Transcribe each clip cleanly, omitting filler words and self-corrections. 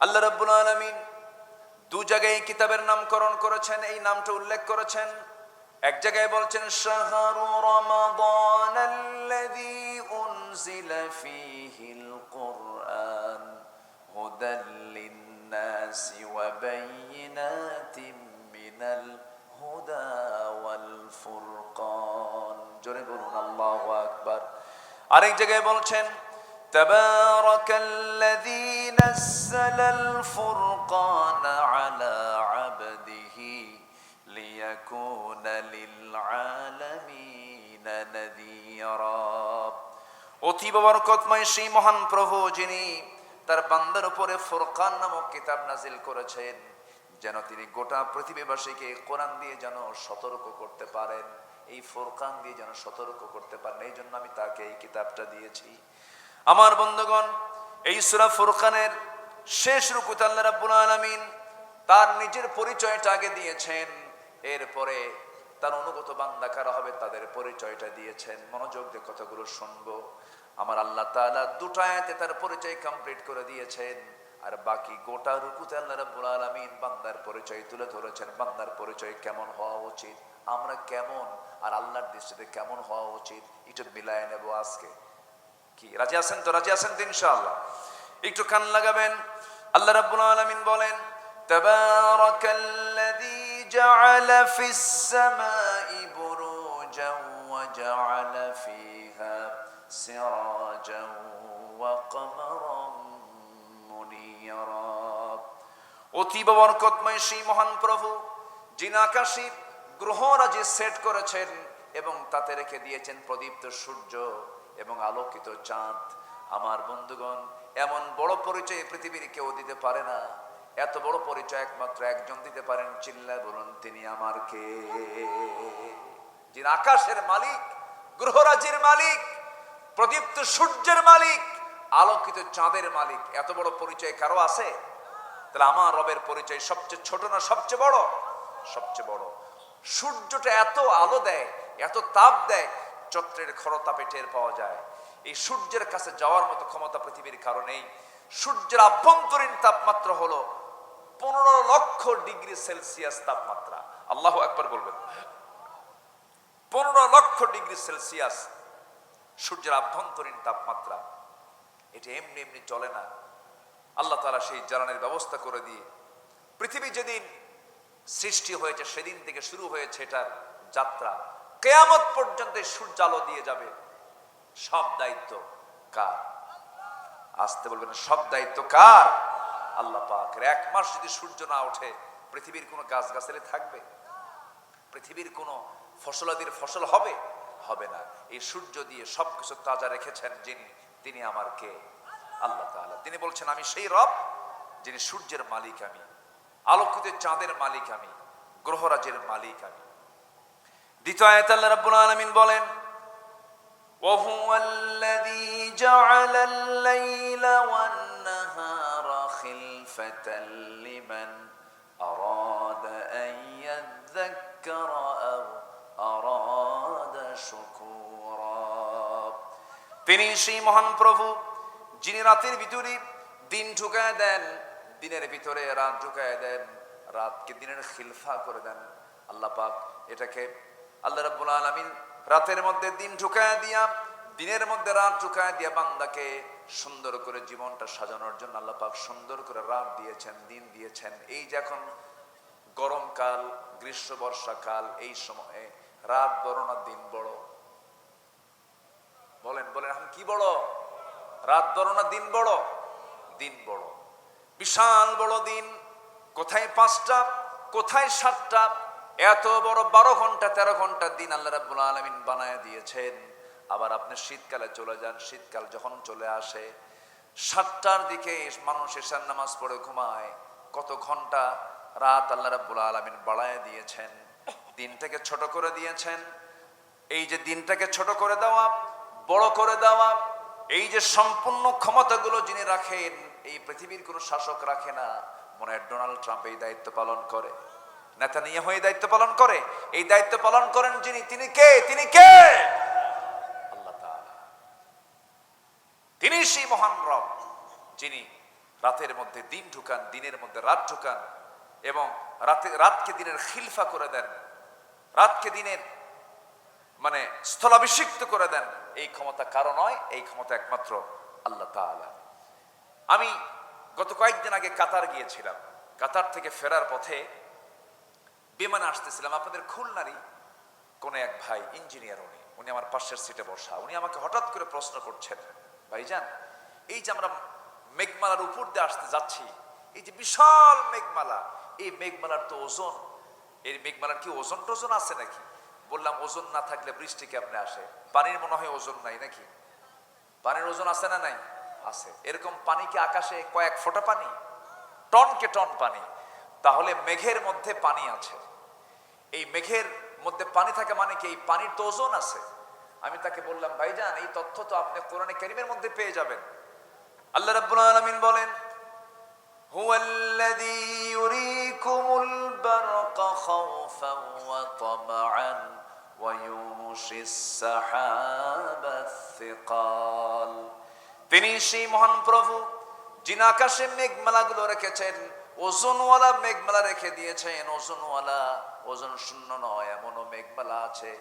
আল্লাহ রাব্বুল আলামিন দু জায়গায় কিতাবের নামকরণ করেছেন, এই নামটা উল্লেখ করেছেন। এক জায়গায় বলছেন শাহরু রমাদানাল্লাযী উনজিলা ফীহিল কুরআন হুদাল লিন-নাসি ওয়া বায়িনাতিন মিনাল হুদা ওয়াল ফুরকান। জোরে বলুন আল্লাহু আকবার। আরেক জায়গায় বলছেন তাবারাকাল্লাযী নাযালাল ফুরকানা আলা আবদিহি লিয়াকুনা লিল আলামিনা নাযীরা। অতীব বরকতময় সেই মহান প্রভু যিনি তার বান্দার উপরে ফুরকান নামক কিতাব নাজিল করেছেন, যেন তিনি গোটা পৃথিবীবাসীকে কোরআন দিয়ে যেন সতর্ক করতে পারেন, এই ফুরকান দিয়ে যেন সতর্ক করতে পারেন। এই জন্য আমি তাকে এই কিতাবটা দিয়েছি। আমার বন্ধুগণ, এই সূরা ফুরকানের শেষ রুকুতে আল্লাহ রাব্বুল আলামিন তার নিজের পরিচয়টা আগে দিয়েছেন, এরপরে তার অনুগত বান্দা কারা হবে তাদের পরিচয়টা দিয়েছেন। মনোযোগ দিয়ে কথাগুলো শুনবো। আমার আল্লাহ তাআলা দুটো আয়াতে তার পরিচয় কমপ্লিট করে দিয়েছেন, আর বাকি গোটা রুকুতে আল্লাহ রাব্বুল আলামিন বান্দার পরিচয় তুলে ধরেছেন। বান্দার পরিচয় কেমন হওয়া উচিত, আমরা কেমন আর আল্লাহর দৃষ্টিতে কেমন হওয়া উচিত, এটা মিলায় নেব আজকে। কি রাজি আছেন তো? রাজি আছেন তো ইনশাআল্লাহ? একটু কান লাগাবেন। আল্লাহ রাব্বুল আলামিন বলেন তাবারাকাল্লাযী জাআলা ফিস সামাই বুরুজান ওয়া জাআলা ফিহা সিরাজান ওয়া কমারান মুনিরা। অতীব বরকতময় সেই মহান প্রভু যিনি আকাশে গ্রহরাজি সেট করেছেন এবং তাতে রেখে দিয়েছেন প্রদীপ্ত সূর্য এবং আলোকিত চাঁদ। আমার বন্ধুগণ, এমন বড় পরিচয় পৃথিবীর কেউ দিতে পারে না। এত বড় পরিচয় একমাত্র একজন দিতে পারেন। চিল্লায় বলুন, তিনি আমার কে? যিনি আকাশের মালিক, গ্রহরাজির মালিক, প্রদীপ্ত সূর্যের মালিক, আলোকিত চাঁদের মালিক। এত বড় পরিচয় কারো আছে? তাহলে আমার রবের পরিচয় সবচেয়ে ছোট না সবচেয়ে বড়? সবচেয়ে বড়। সূর্যটা এত আলো দেয়, এত তাপ দেয়, চৈত্রের খরতাপে টের পাওয়া যায়। এই সূর্যের কাছে যাওয়ার মতো ক্ষমতা পৃথিবীর কারণেই। সূর্যের আভ্যন্তরীণ তাপমাত্রা হলো 15 লক্ষ ডিগ্রি সেলসিয়াস তাপমাত্রা। আল্লাহু আকবার বলবেন। 15 লক্ষ ডিগ্রি সেলসিয়াস সূর্যের আভ্যন্তরীণ তাপমাত্রা। এটা এমনি এমনি চলে না। আল্লাহ তাআলা সেই জ্বালানির ব্যবস্থা করে দিয়ে পৃথিবী যেদিন সৃষ্টি হয়েছে সেদিন থেকে শুরু হয়েছে এটার যাত্রা। কিয়ামত পর্যন্ত সূর্য আলো দিয়ে যাবে। সব দায়িত্ব কার? আসতে বলবেন, সব দায়িত্ব কার? আল্লাহ পাকের। 1 মাস যদি সূর্য না ওঠে পৃথিবীর কোনো গাছগাছালি থাকবে? পৃথিবীর কোনো ফসলাদির ফসল হবে? হবে না। এই সূর্য দিয়ে সবকিছু তাজা রেখেছেন যিনি, তিনি আমার কে? আল্লাহ তাআলা। তিনি বলছেন আমি সেই রব যিনি সূর্যের মালিক, আমি আলোকিত চাঁদের মালিক, আমি গ্রহরাজের মালিক আমি। দ্বিতীয় আয়াতে আল্লাহ রাব্বুল আলামিন বলেন وَهُوَ الَّذِي جَعَلَ اللَّيْلَ وَالنَّهَارَ خِلْفَةً لِمَنْ أَرَادَ أَنْ يَذَّكَّرَ أَوْ أَرَادَ شُكُورًا। তিনি সেই মহান প্রভু যিনি রাতের ভিতরে দিন ঢুকায় দেন, দিনের ভিতরে রাত ঢুকায় দেন, রাতকে দিনের খিলফা করে দেন। আল্লাহ পাক এটাকে, আল্লাহ রাব্বুল আলামিন রাতের মধ্যে দিন ঢুকায় দিয়া, দিনের মধ্যে রাত ঢুকায় দিয়া বান্দাকে সুন্দর করে জীবনটা সাজানোর জন্য আল্লাহ পাক সুন্দর করে রাত দিয়েছেন, দিন দিয়েছেন। এই যে এখন গরমকাল, গ্রীষ্ম, বর্ষাকাল, এই সময়ে রাত বড় না দিন বড়? বলেন বলেন, এখন কি বড়? রাত বড় না দিন বড়? দিন বড়। বিশাল বড় দিন। কোথায় 5টা, কোথায় 7টা, এত বড় 12 ঘন্টা 13 ঘন্টা দিন আল্লাহ রাব্বুল আলামিন বানায় দিয়েছেন। আবার আপনি শীতকালে চলে যান, শীতকাল যখন চলে আসে 7টার দিকে মানুষ এশার নামাজ পড়ে ঘুমায়। কত ঘন্টা রাত আল্লাহ রাব্বুল আলামিন বাড়ায় দিয়েছেন, দিনটাকে ছোট করে দিয়েছেন। এই যে দিনটাকে ছোট করে দেওয়া, বড় করে দেওয়া, এই যে সম্পূর্ণ ক্ষমতাগুলো যিনি রাখেন, এই পৃথিবীর কোনো শাসক রাখে না। মনে হয় ডোনাল্ড ট্রাম্প এই দায়িত্ব পালন করে, নেতানিয়াহু এই দায়িত্ব পালন করে। এই দায়িত্ব পালন করেন যিনি, তিনি কে? তিনি কে? আল্লাহ তাআলা। তিনি সেই মহান রব যিনি রাতের মধ্যে দিন ঢুকান, দিনের মধ্যে রাত ঢুকান, এবং রাতকে দিনের খিলফা করে দেন, রাতকে দিনের মানে স্থলাভিষিক্ত করে দেন। এই ক্ষমতা কারো নয়, এই ক্ষমতা একমাত্র আল্লাহ তাআলা। আমি গত কয়েকদিন আগে কাতার গিয়েছিলাম। কাতার থেকে ফেরার পথে বিমানে আসতেছিলাম। আপনাদের খুলনারই কোন এক ভাই ইঞ্জিনিয়ার, উনি আমার পাশের সিটে বসা। উনি আমাকে হঠাৎ করে প্রশ্ন করছেন, ভাইজান, এই যে আমরা মেঘমালার উপর দিয়ে আসতে যাচ্ছি, এই যে বিশাল মেঘমালা, এই মেঘমালার তো ওজন, এই মেঘমালার কি ওজন টোজন আছে নাকি? বললাম, ওজন না থাকলে বৃষ্টি কেমনে আসে? পানির মনে হয় ওজন নাই নাকি? পানির ওজন আছে না নাই? আছে। এরকম পানি কি আকাশে কয়েক ফোঁটা পানি? টনকে টন পানি। তাহলে মেঘের মধ্যে পানি আছে। এই মেঘের মধ্যে পানি থাকে মানে কি? এই পানির তো ওজন আছে। আমি তাকে বললাম, ভাইজান, এই তথ্য তো আপনি কোরআনে কারীমের মধ্যে পেয়ে যাবেন। আল্লাহ রাব্বুল আলামিন বলেন, হুয়াল্লাযী ইউরীকুমুল বারকা খাওফান ওয়া তামআন ওয়া ইউশিস সাহাবাস সিকাল। তিনি সেই মহান প্রভু, যিনি আকাশে মেঘমালাগুলো রেখেছেন, ওজনওয়ালা মেঘমালা রেখে দিয়েছেন। ওজনওয়ালা, ওজন শূন্য নয় এমনও মেঘমালা আছে,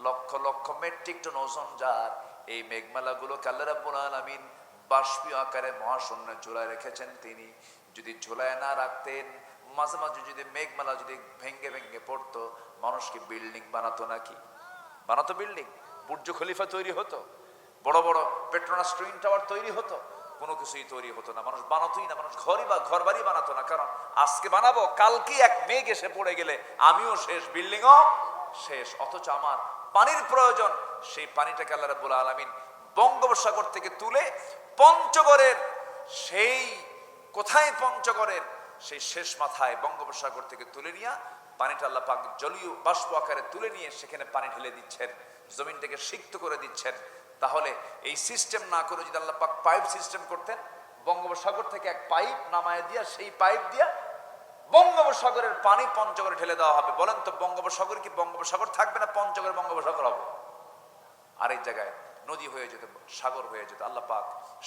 লক্ষ লক্ষ মেট্রিক টন ওজন যার। এই মেঘমালাগুলোকে আল্লাহ রাব্বুল আলামিন বাষ্পীয় আকারে মহাশূন্যে ঝুলায় রেখেছেন। তিনি যদি ঝুলায় না রাখতেন, মাঝে মাঝে যদি মেঘমালা যদি ভেঙ্গে ভেঙ্গে পড়তো, মানুষ কি বিল্ডিং বানাতো নাকি? বানাতো বিল্ডিং? বুর্জ খলিফা তৈরি হতো? বড় বড় পেট্রোনাস টুইন টাওয়ার তৈরি হতো? কোনো কিছুই তৈরি হতো না। মানুষ বানাতোই না, মানুষ ঘর বাড়ি বানাতো না। কারণ আজকে বানাবো, কালকে এক মেঘ এসে পড়ে গেলে আমিও শেষ, বিল্ডিংও শেষ। অথচ আমার পানির প্রয়োজন। সেই পানিটাকে আল্লাহ রাব্বুল আলামিন বঙ্গোপসাগর থেকে তুলে পঞ্চগড়ের সেই কোথায়, পঞ্চগড়ের সেই শেষ মাথায় বঙ্গোপসাগর থেকে তুলে নিয়ে পানিটা আল্লাহ পাক জলীয় বাষ্প আকারে তুলে নিয়ে সেখানে পানি ঢেলে দিচ্ছেন, জমিনটাকে সিক্ত করে দিচ্ছেন। তাহলে এই সিস্টেম না করে যদি আল্লাহ পাক পাইপ সিস্টেম করতেন, বঙ্গোপসাগর থেকে এক পাইপ নামায় দিয়া সেই পাইপ দিয়া বঙ্গোপসাগরের পানি পঞ্চগড়ে ঢেলে দেওয়া হবে। বলেন তো, বঙ্গোপসাগর কি বঙ্গোপসাগর থাকবে না পঞ্চগড় বঙ্গোপসাগর হবে? আর এই জায়গায় নদী হয়ে যেত, সাগর হয়ে যেত। আল্লাহ পাক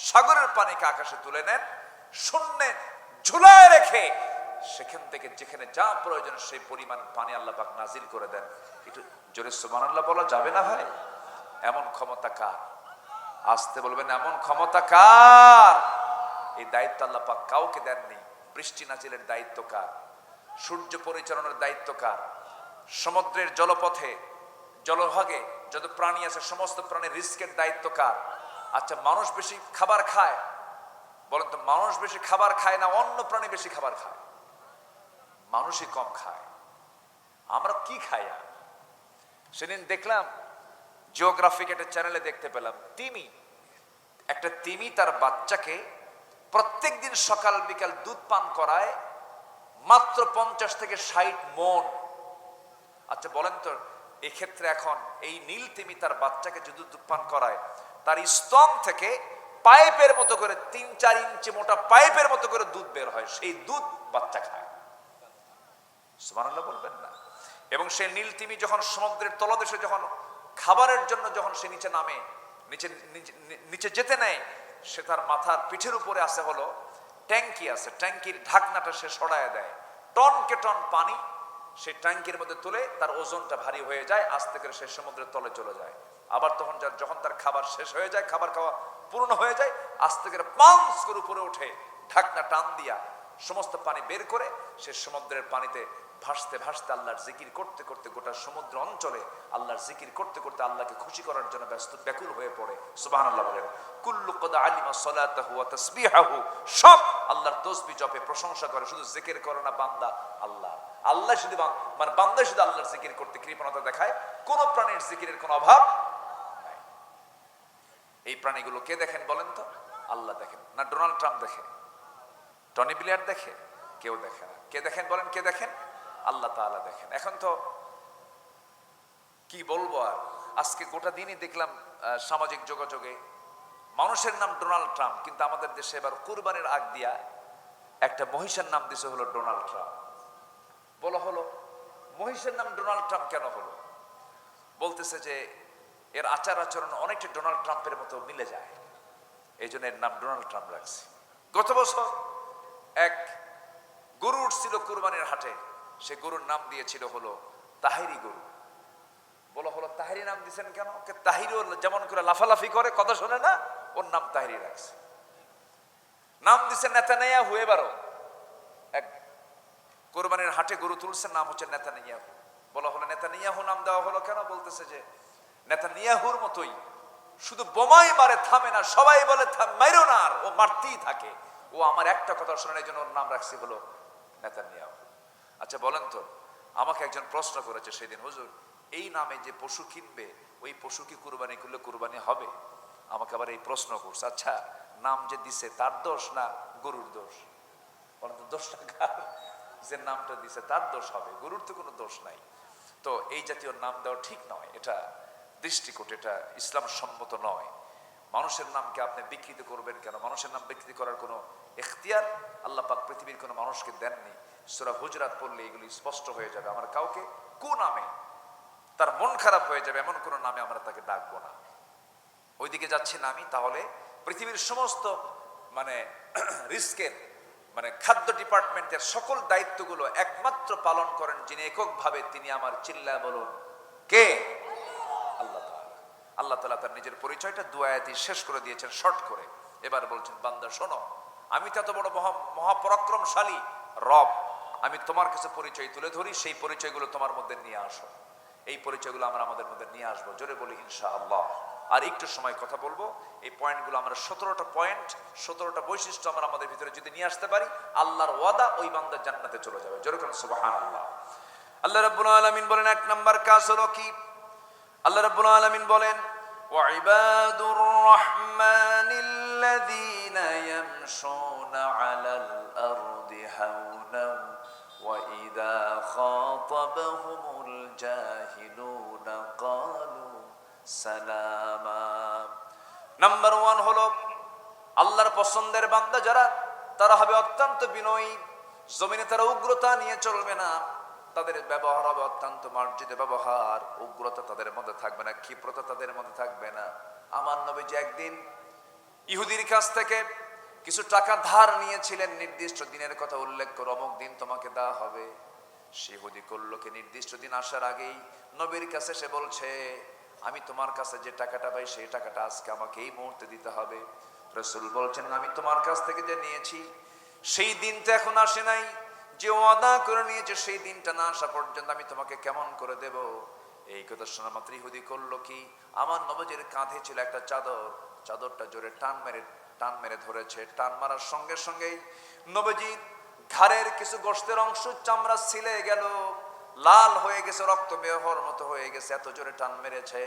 সাগরের পানিকে আকাশে তুলে নেন, শূন্যে ঝুলায় রেখে সেখান থেকে যেখানে যা প্রয়োজন সেই পরিমাণ পানি আল্লাহ পাক নাজিল করে দেন। একটু জোরে সুবহানাল্লাহ বলা যাবে না ভাই? এমন ক্ষমতা কার? আসতে বলবেন, এমন ক্ষমতা কার? এই দায়িত্ব আল্লাহ পাক কাউকে দেননি। বৃষ্টি নাজিলের দায়িত্ব কার? সূর্য পরিচালনার দায়িত্ব কার? সমুদ্রের জলপথে জলভাগে যত প্রাণী আছে সমস্ত প্রাণীর রিস্কের দায়িত্ব কার? আচ্ছা, মানুষ বেশি খাবার খায়, বলেন তো, মানুষ বেশি খাবার খায় না অন্য প্রাণী বেশি খাবার খায়? মানুষই কম খায়। আমরা কি খাই? সেদিন দেখলাম জিওগ্রাফিক একটা চ্যানেলে দেখতে পেলাম, একটা তিমি তার বাচ্চাকে প্রত্যেক দিন সকাল বিকাল দুধ পান করায় মাত্র 50 থেকে 60 মণ। আচ্ছা বলেন তো, এই ক্ষেত্রে এখন এই নীল তিমি তার বাচ্চাকে যদি দুধ পান করায়, তার স্তন থেকে পাইপের মতো করে 3-4 ইঞ্চি মোটা পাইপের মতো করে দুধ বের হয়। সেই দুধ বাচ্চা খায়। সুবহানাল্লাহ বলবেন না? এবং সেই নীল তিমি যখন সমুদ্রের তলদেশে যখন খাবারের জন্য যখন সে নিচে নামে, নিচে যেতে নেয়, সে তার মাথার পিঠের উপরে আছে হলো ট্যাঙ্কি আছে, ট্যাঙ্কির ঢাকনাটা সে সরায় দেয়। টনকে টন পানি সেই ট্যাঙ্কির মধ্যে তুলে তার ওজনটা ভারী হয়ে যায়, আস্তে করে সে সমুদ্রের তলে চলে যায়। আবার তখন যখন তার খাবার শেষ হয়ে যায়, খাবার খাওয়া পূর্ণ হয়ে যায়, আস্তে করে পাঁচ করে উপরে উঠে ঢাকনা টান দিয়া সমস্ত পানি বের করে সে সমুদ্রের পানিতে ভাসতে ভাসতে আল্লাহর জিকির করতে করতে গোটা সমুদ্র অঞ্চলে আল্লাহর জিকির করতে করতে আল্লাহকে খুশি করার জন্য ব্যস্ত ব্যাকুল হয়ে পড়ে। সুবহানাল্লাহ বলেন। কুল্লু কদ আলিমা সালাতাহু ওয়া তাসবিহাহু, সব আল্লাহর তাসবিহ জপে প্রশংসা করে। শুধু জিকির করে না বান্দা, আল্লাহ শুধু মানে বান্দা শুধু আল্লাহর জিকির করতে কৃপণতা দেখায়। কোন প্রাণীর জিকিরের কোনো অভাব নাই। এই প্রাণীগুলো কে দেখেন বলেন তো? আল্লাহ দেখেন না? ডোনাল্ড ট্রাম্প দেখে? টনি ব্লেয়ার দেখে? কেউ দেখে না। কে দেখেন বলেন? কে দেখেন? আল্লাহ তাআলা দেখেন। এখন তো কি বলবো আর, আজকে গোটা দিনই দেখলাম সামাজিক যোগাযোগে মানুষের নাম ডোনাল্ড ট্রাম্প, কিন্তু আমাদের দেশে এবার কুরবানির আগ দিয়া একটা মহিষের নাম দিছে হলো ডোনাল্ড ট্রাম্প। বলা হলো মহিষের নাম ডোনাল্ড ট্রাম্প কেন হলো? বলতেছে যে এর আচার আচরণ অনেকটা ডোনাল্ড ট্রাম্পের মতো মিলে যায়, এই জন্য এর নাম ডোনাল্ড ট্রাম্প রাখছে। গত বছর এক গরু উঠছিল কুরবানির হাটে, সে গরুর নাম দিয়েছিল হলো তাহিরি গরু। বলা হলো তাহিরি নাম দিয়েছেন কেন? তাহিরি যেমন করে লাফালাফি করে, কথা শোনে না, ওর নাম তাহিরি রাখছে। নাম দিচ্ছেন নেতানিয়াহু। এবারও এক কোরবানির হাটে গরু তুলছেন, নাম হচ্ছে নেতানিয়াহু। বলা হলো নেতানিয়াহু নাম দেওয়া হলো কেন? বলতেছে যে নেতানিয়াহুর মতোই শুধু বোমাই মারে, থামে না, সবাই বলে মাইরো না, আর ও মারতেই থাকে। ও আমার একটা কথা শোনেন, এই জন্য ওর নাম রাখছি হলো নেতানিয়াহু। আচ্ছা বলেন তো, আমাকে একজন প্রশ্ন করেছে সেদিন, হুজুর এই নামে যে পশু কিনবে, ওই পশু কি কুরবানি করলে কুরবানি হবে? আমাকে আবার এই প্রশ্ন করছে। আচ্ছা নাম যে দিছে তার দোষ না গরুর দোষ? বলেন তো দোষটা কার? যে নামটা দিছে তার দোষ হবে, গরুর তো কোনো দোষ নাই। তো এই জাতীয় নাম দেওয়া ঠিক নয়, এটা দৃষ্টিকোট, এটা ইসলাম সম্মত নয়। মানুষের নামকে আপনি বিকৃত করবেন কেন? মানুষের নাম বিকৃতি করার কোনো এখতিয়ার আল্লাহ পাক পৃথিবীর কোনো মানুষকে দেননি। সূরা হুজরাত পড়লে এগুলি স্পষ্ট হয়ে যাবে। আমার কাউকে কোন নামে তার মন খারাপ হয়ে যাবে এমন কোন নামে আমরা তাকে ডাকবো না। ওইদিকে যাচ্ছি না আমি। তাহলে পৃথিবীর সমস্ত মানে রিস্কের মানে খাদ্য ডিপার্টমেন্টের সকল দায়িত্বগুলো একমাত্র পালন করেন যিনি এককভাবে, তিনি আমার চিল্লায় বলুন কে? আল্লাহ তাআলা। আল্লাহ তাআলা তার নিজের পরিচয়টা দু আয়াতে শেষ করে দিয়েছেন শর্ট করে। এবার বলছেন বান্দা শোনো, আমি তো এত বড় মহাপরাক্রমশালী রব, আমি তোমার কাছে পরিচয় তুলে ধরি, সেই পরিচয়গুলো তোমার মধ্যে নিয়ে আসো। এই পরিচয়গুলো আমরা আমাদের মধ্যে নিয়ে আসবো, জোরে বলি ইনশাআল্লাহ। আর একটু সময় কথা বলবো, এই পয়েন্টগুলো আমরা 17টা পয়েন্ট, 17টা বৈশিষ্ট্য আমরা আমাদের ভিতরে যদি নিয়ে আসতে পারি, আল্লাহর ওয়াদা ওই বান্দা জান্নাতে চলে যাবে। জোরে বলেন সুবহানাল্লাহ। আল্লাহ রাব্বুল আলামিন বলেন এক নাম্বার কাজ হলো কি? আল্লাহ রাব্বুল আলামিন বলেন ওয়া ইবাদুর রাহমানিল্লাযীনা ইয়ামশুনা আলাল আরদি হাওনা ওয়া ইযা খাতাবাহুমুল জাহিলুনা ক্বালু সালামা। নাম্বার 1 হলো আল্লাহর পছন্দের বান্দা যারা, তারা হবে অত্যন্ত বিনয়ী। জমিনে তারা উগ্রতা নিয়ে চলবে না, তাদের ব্যবহার হবে অত্যন্ত মার্জিত ব্যবহার। উগ্রতা তাদের মধ্যে থাকবে না, ক্ষিপ্রতা তাদের মধ্যে থাকবে না। আমার নবীজি একদিন ইহুদির কাছ থেকে কিছু টাকা ধার নিয়েছিলেন, নির্দিষ্ট দিনের কথা উল্লেখ করে অমুক দিন তোমাকে দেওয়া হবে। সে ইহুদি করলো কি, নির্দিষ্ট দিন আসার আগেই নবীর কাছে সে বলছে আমি তোমার কাছে যে টাকাটা পাই সেই টাকাটা আজকে আমাকে এই মুহূর্তে দিতে হবে। রাসূল বলছেন আমি তোমার কাছ থেকে যে নিয়েছি সেই দিনটা এখন আসে নাই, যে ওয়াদা করে নিয়েছে সেই দিনটা না আসা পর্যন্ত আমি তোমাকে কেমন করে দেব? এই কথা শোনা মাত্র ইহুদি করলো কি, আমার নবীজির কাঁধে ছিল একটা চাদর, চাদরটা জোরে টান মেরে ধরেছে। টান মারার সঙ্গে সঙ্গেই নবীজির ঘাড়ের কিছু গোশতের অংশ চামড়া ছিলে গেল, লাল হয়ে গেছে, রক্ত বের হওয়ার মতো হয়ে গেছে, এত জোরে টান মেরেছে।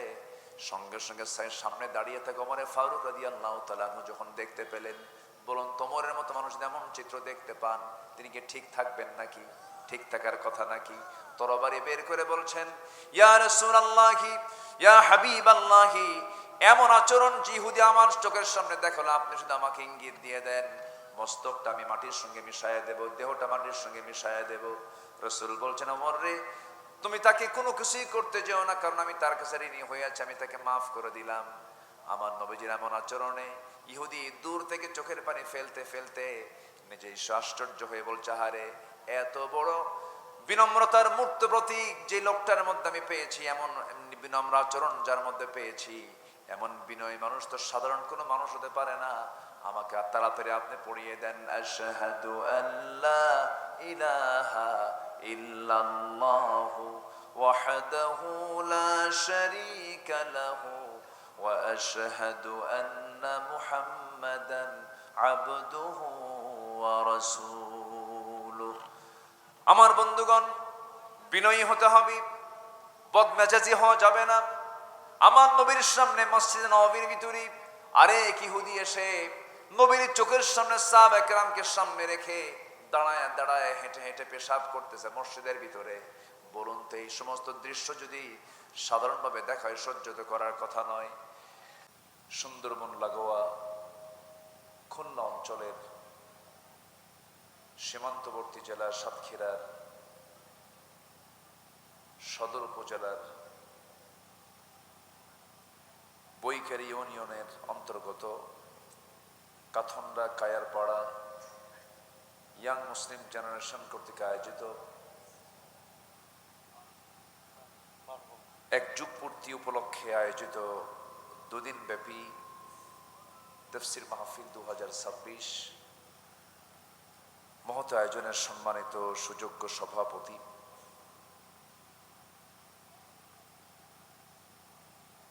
সঙ্গে সঙ্গে সামনে দাঁড়িয়ে থাকে ওমরে ফারুক রাদিয়াল্লাহু তাআলা আনহু যখন দেখতে পেলেন, বলুন তোমরের মতো মানুষ এমন চিত্র দেখতে পান, তিনি কি ঠিক থাকবেন নাকি? ঠিক থাকার কথা নাকি? তরবারি বের করে বলছেন ইয়া রাসূলুল্লাহি ইয়া হাবিবাল্লাহি, এমন আচরণ যে ইহুদি আমার চোখের সামনে দেখালো, আপনি শুধু আমাকে ইঙ্গিত দিয়ে দেন, মস্তকটা আমি মাটির সঙ্গে মিশায়া দেব, দেহটা মাটির সঙ্গে মিশায়া দেব। রাসূল বলছেন ওমর রে, তুমি তাকে কোনো কিছুই করতে যেও না, কারণ আমি তার কাছে ঋণী হয়ে আছি, আমি তাকে মাফ করে দিলাম। আমার নবীজির এমন আচরণে ইহুদি দূর থেকে চোখের পানি ফেলতে ফেলতে নিজেই আশ্চর্য হয়ে বলছে হারে, এত বড় বিনম্রতার মূর্ত প্রতীক যে লোকটার মধ্যে আমি পেয়েছি, এমন বিনম্র আচরণ যার মধ্যে পেয়েছি, এমন বিনয়ী মানুষ তো সাধারণ কোনো মানুষ হতে পারে না। আমাকে তাড়াতাড়ি আপনি পড়িয়ে দেন আশহাদু আল্লা ইলাহা ইল্লাল্লাহু ওয়াহদাহু লা শারীকা লাহু ওয়া আশহাদু আন্না মুহাম্মাদান আবদুহু ওয়া রাসূলুহু। আমার বন্ধুগণ, বিনয়ী হতে হবে, বদমেজাজি হওয়া যাবে না। আমার নবীর সামনে মসজিদে নববীর ভিতরে আরেক ইহুদি এসে নবীর চোখের সামনে সাহাবা একরামকে সামনে রেখে দাঁড়ায় দাঁড়ায় হেঁটে হেঁটে পেশাব করতেছে মসজিদের ভিতরে। বলুন তো এই সমস্ত দৃশ্য যদি সাধারণভাবে দেখা হয়, সহ্য তো করার কথা নয়। সুন্দরবন লাগোয়া খুলনা অঞ্চলের সীমান্তবর্তী জেলা সাতক্ষীরার সদর উপজেলার বৈকারি ইউনিয়নের অন্তর্গত কাথন্ডা কায়ারপাড়া ইয়াং মুসলিম জেনারেশন কর্তৃক আয়োজিত এক যুগ পূর্তি উপলক্ষে আয়োজিত দুদিন ব্যাপী তাফসীর মাহফিল 2026 মহৎ আয়োজনের সম্মানিত সুযোগ্য সভাপতি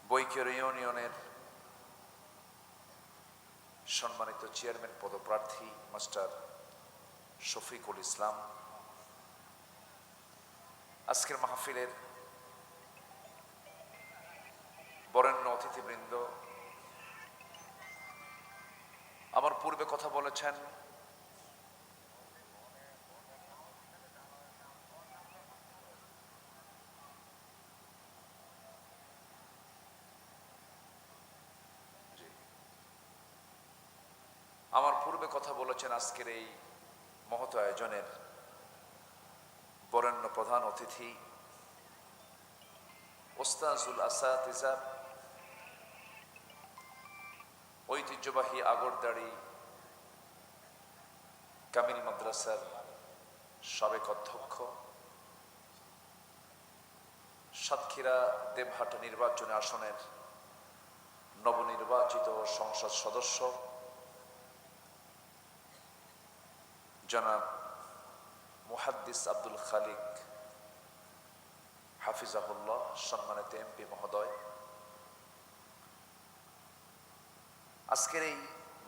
বৈকের ইউনিয়নের সম্মানিত চেয়ারম্যান পদপ্রার্থী মাস্টার শফিকুল ইসলাম, আজকের মাহফিলের বরেণ্য অতিথিবৃন্দ, আমার পূর্বে কথা বলেছেন আজকের এই মহৎ আয়োজনের বরেণ্য প্রধান অতিথি ওস্তাজুল আসাতিজা, ঐতিহ্যবাহী আগরদাড়ি কামিল মাদ্রাসার সাবেক অধ্যক্ষ, সাতক্ষীরা দেবহাটা নির্বাচনী আসনের নবনির্বাচিত সংসদ সদস্য জনাব মুহাদ্দিস আব্দুল খালিক হাফিজাহুল্লাহ, সম্মানিত এমপি মহোদয়, আজকের এই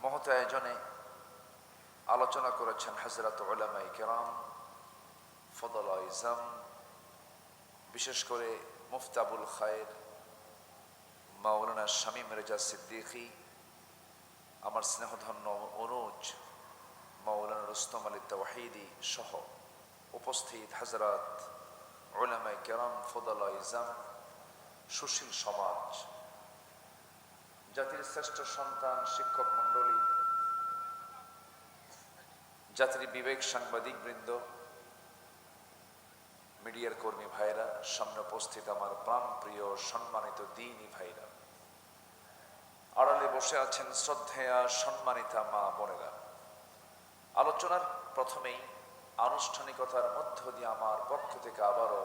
মহৎ আয়োজনে আলোচনা করেছেন হযরত উলামায়ে কেরাম, ফদলা ইজম, বিশেষ করে মুফতি আবুল খায়ের মাওলানা শামীম রেজা সিদ্দিকী, আমার স্নেহধন্য অনুজ মাওলানা রুস্তম আলী তাওহীদি সহ উপস্থিত হযরত উলামায়ে কেরাম, ফদলা ইজম, সুশীল সমাজ, জাতির শ্রেষ্ঠ সন্তান, শিক্ষক মণ্ডলী, জাতির বিবেক, সাংবাদিক বৃন্দ, মিডিয়ার কর্মী ভাইরা, সামনে উপস্থিত আমার প্রাণ প্রিয় সম্মানিত দ্বীনী ভাইরা, আড়ালে বসে আছেন শ্রদ্ধেয়া সম্মানিতা মা বোনেরা। আলোচনার প্রথমেই আনুষ্ঠানিকতার মধ্য দিয়ে আমার পক্ষ থেকে আবারও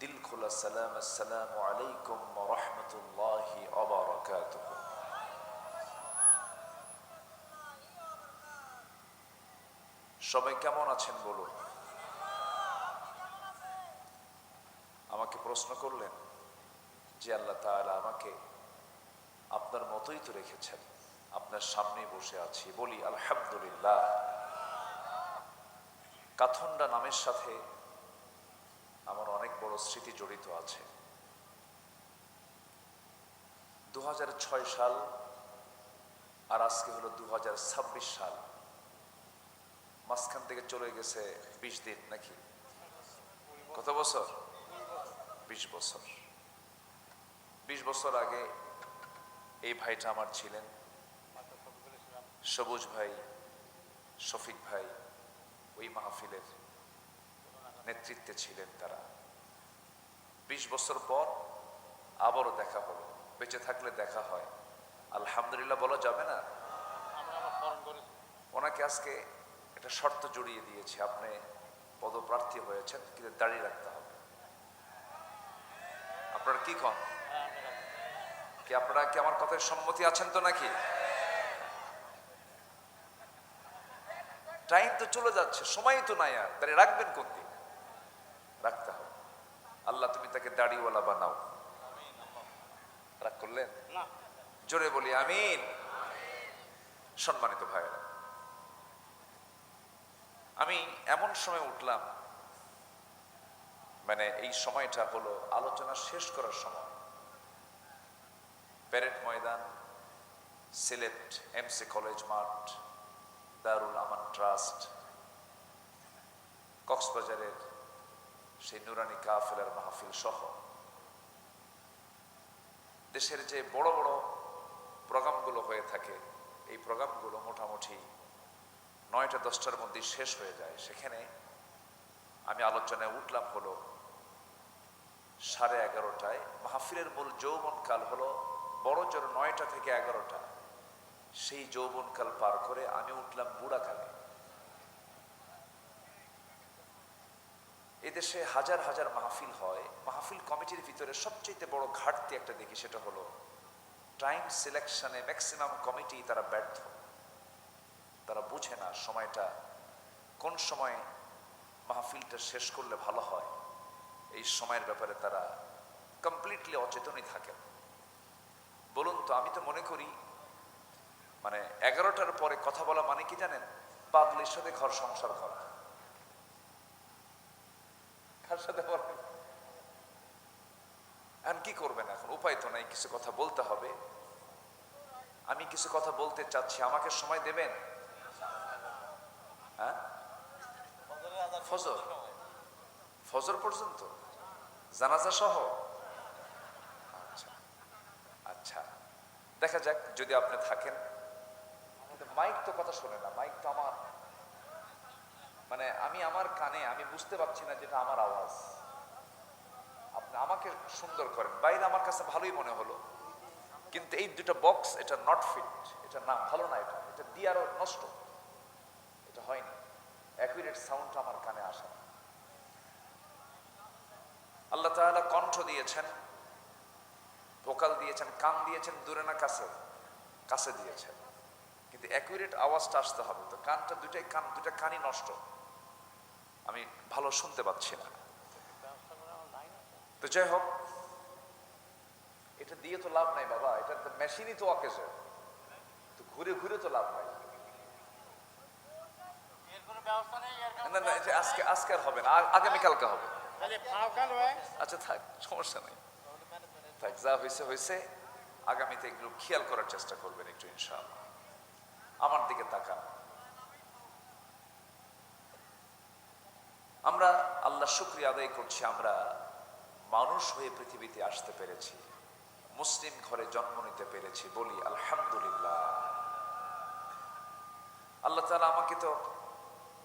দিল খোলা সালাম, আসসালামু আলাইকুম ওয়া রাহমাতুল্লাহি ওয়া বারাকাতুহু। সবাই কেমন আছেন বলুন? আমাকে প্রশ্ন করলেন যে আল্লাহ তাআলা আমাকে আপনার মতোই তো রেখেছেন, আপনার সামনে বসে আছি, বলি আলহামদুলিল্লাহ। কাথন্ডা নামের সাথে আমার অনেক বড় স্মৃতি জড়িত আছে। 2006 সাল আর আজকে হলো 2026 সাল, মাঝখান থেকে চলে গেছে 20 দিন, নাকি কত বছর? 20 বছর। 20 বছর আগে এই ভাইটা আমার ছিলেন, সবুজ ভাই, শফিক ভাই, ওই মাহফিলের নেতৃত্বে ছিলেন তারা। 20 বছর পর আবারও দেখা হলো, বেঁচে থাকলে দেখা হয়, আলহামদুলিল্লাহ বলা যাবে না? ওনাকে আজকে একটা শর্ত জড়িয়ে দিয়েছে, আপনি পদপ্রার্থী হয়েছেন কিন্তু দাঁড়িয়ে রাখতে হবে। আপনারা কি কন? কি আপনারা কি আমার কথায় সম্মতি আছেন তো নাকি? টাইম তো চলে যাচ্ছে, সময় তো নাই, আর দাঁড়িয়ে রাখবেন কোন দিন? রাখতে হবে। আল্লাহ তুমি তাকে দাড়িওয়ালা বানাও। রাগ করলেন না? জোরে বলি আমিন। সম্মানিত ভাইরা, আমি এমন সময় উঠলাম, মানে এই সময়টা হলো আলোচনা শেষ করার সময়। প্যারেড ময়দান, সিলেট এমসি কলেজ মাঠ, দারুল আমান ট্রাস্ট, কক্সবাজারের সেই নুরানি কাফেলার মাহফিল সহ দেশের যে বড় বড় প্রোগ্রামগুলো হয়ে থাকে, এই প্রোগ্রামগুলো মোটামুটি 9টা-10টার মধ্যে শেষ হয়ে যায়। সেখানে আমি আলোচনায় উঠলাম হলো 11:30টায়। মাহফিলের মূল যৌবনকাল হলো বড় জোর 9টা থেকে 11টা। সেই যৌবনকাল পার করে আমি উঠলাম বুড়াকালে। এদেশে হাজার হাজার মাহফিল হয়, মাহফিল কমিটির ভিতরে সবচেয়ে বড় ঘাটতি একটা দেখি, সেটা হলো টাইম সিলেকশনে ম্যাক্সিমাম কমিটি তারা ব্যর্থ। তারা বুঝে না সময়টা কোন সময় মাহফিলটা শেষ করলে ভালো হয়, এই সময়ের ব্যাপারে তারা কমপ্লিটলি অচেতনই থাকেন। বলুন তো, আমি তো মনে করি মানে 11টার পরে কথা বলা মানে কি জানেন? পাগলির সাথে ঘর সংসার করা। কার সাথে বলেন? এখন কি করবেন? এখন উপায় তো নাই, কিছু কথা বলতে হবে। আমি কিছু কথা বলতে চাচ্ছি, আমাকে সময় দেবেন? হ্যাঁ, ফজর ফজর পর্যন্ত জানাজা সহ? আচ্ছা আচ্ছা, দেখা যাক যদি আপনি থাকেন। কিন্তু মাইক তো কথা শোনে না, মাইক তো আমার মানে আমি আমার কানে আমি বুঝতে পারছি না যেটা আমার আওয়াজ। আপনি আমাকে সুন্দর করেন, বাইরে আমার কাছে ভালোই মনে হলো, কিন্তু এই দুটো বক্স এটা নট ফিট, এটা না ভালো না, এটা এটা দিয়ে আরো নষ্ট, এটা হয়নি, অ্যাকুরেট সাউন্ডটা আমার কানে আসে না। আল্লাহ তাআলা কণ্ঠ দিয়েছেন, ভোকাল দিয়েছেন, কান দিয়েছেন, দূরে না কাছে? কাছে দিয়েছেন, কিন্তু অ্যাকুরেট আওয়াজটা আসতে হবে। তো কানটা দুটা কানই নষ্ট, আমি ভালো শুনতে পাচ্ছি না। তো যাই হোক, এটা দিয়ে তো লাভ নাই বাবা, এটা তো মেশিনই তো অকেজে, তো ঘুরে ঘুরে তো লাভ নাই। না না, এটা আজকে আর হবে না, আগামীকালকে হবে। আচ্ছা থাক, সমস্যা নেই, থাক, যা হয়েছে হয়েছে। আগামীতে এগুলো খেয়াল করার চেষ্টা করবেন একটু, ইনশাআল্লাহ। আমার দিকে তাকান। আমরা আল্লাহ শুকরিয়া আদায় করছি, আমরা মানুষ হয়ে পৃথিবীতে আসতে পেরেছি, মুসলিম ঘরে জন্ম নিতে পেরেছি, বলি আলহামদুলিল্লাহ। আল্লাহ তাআলা আমাকে তো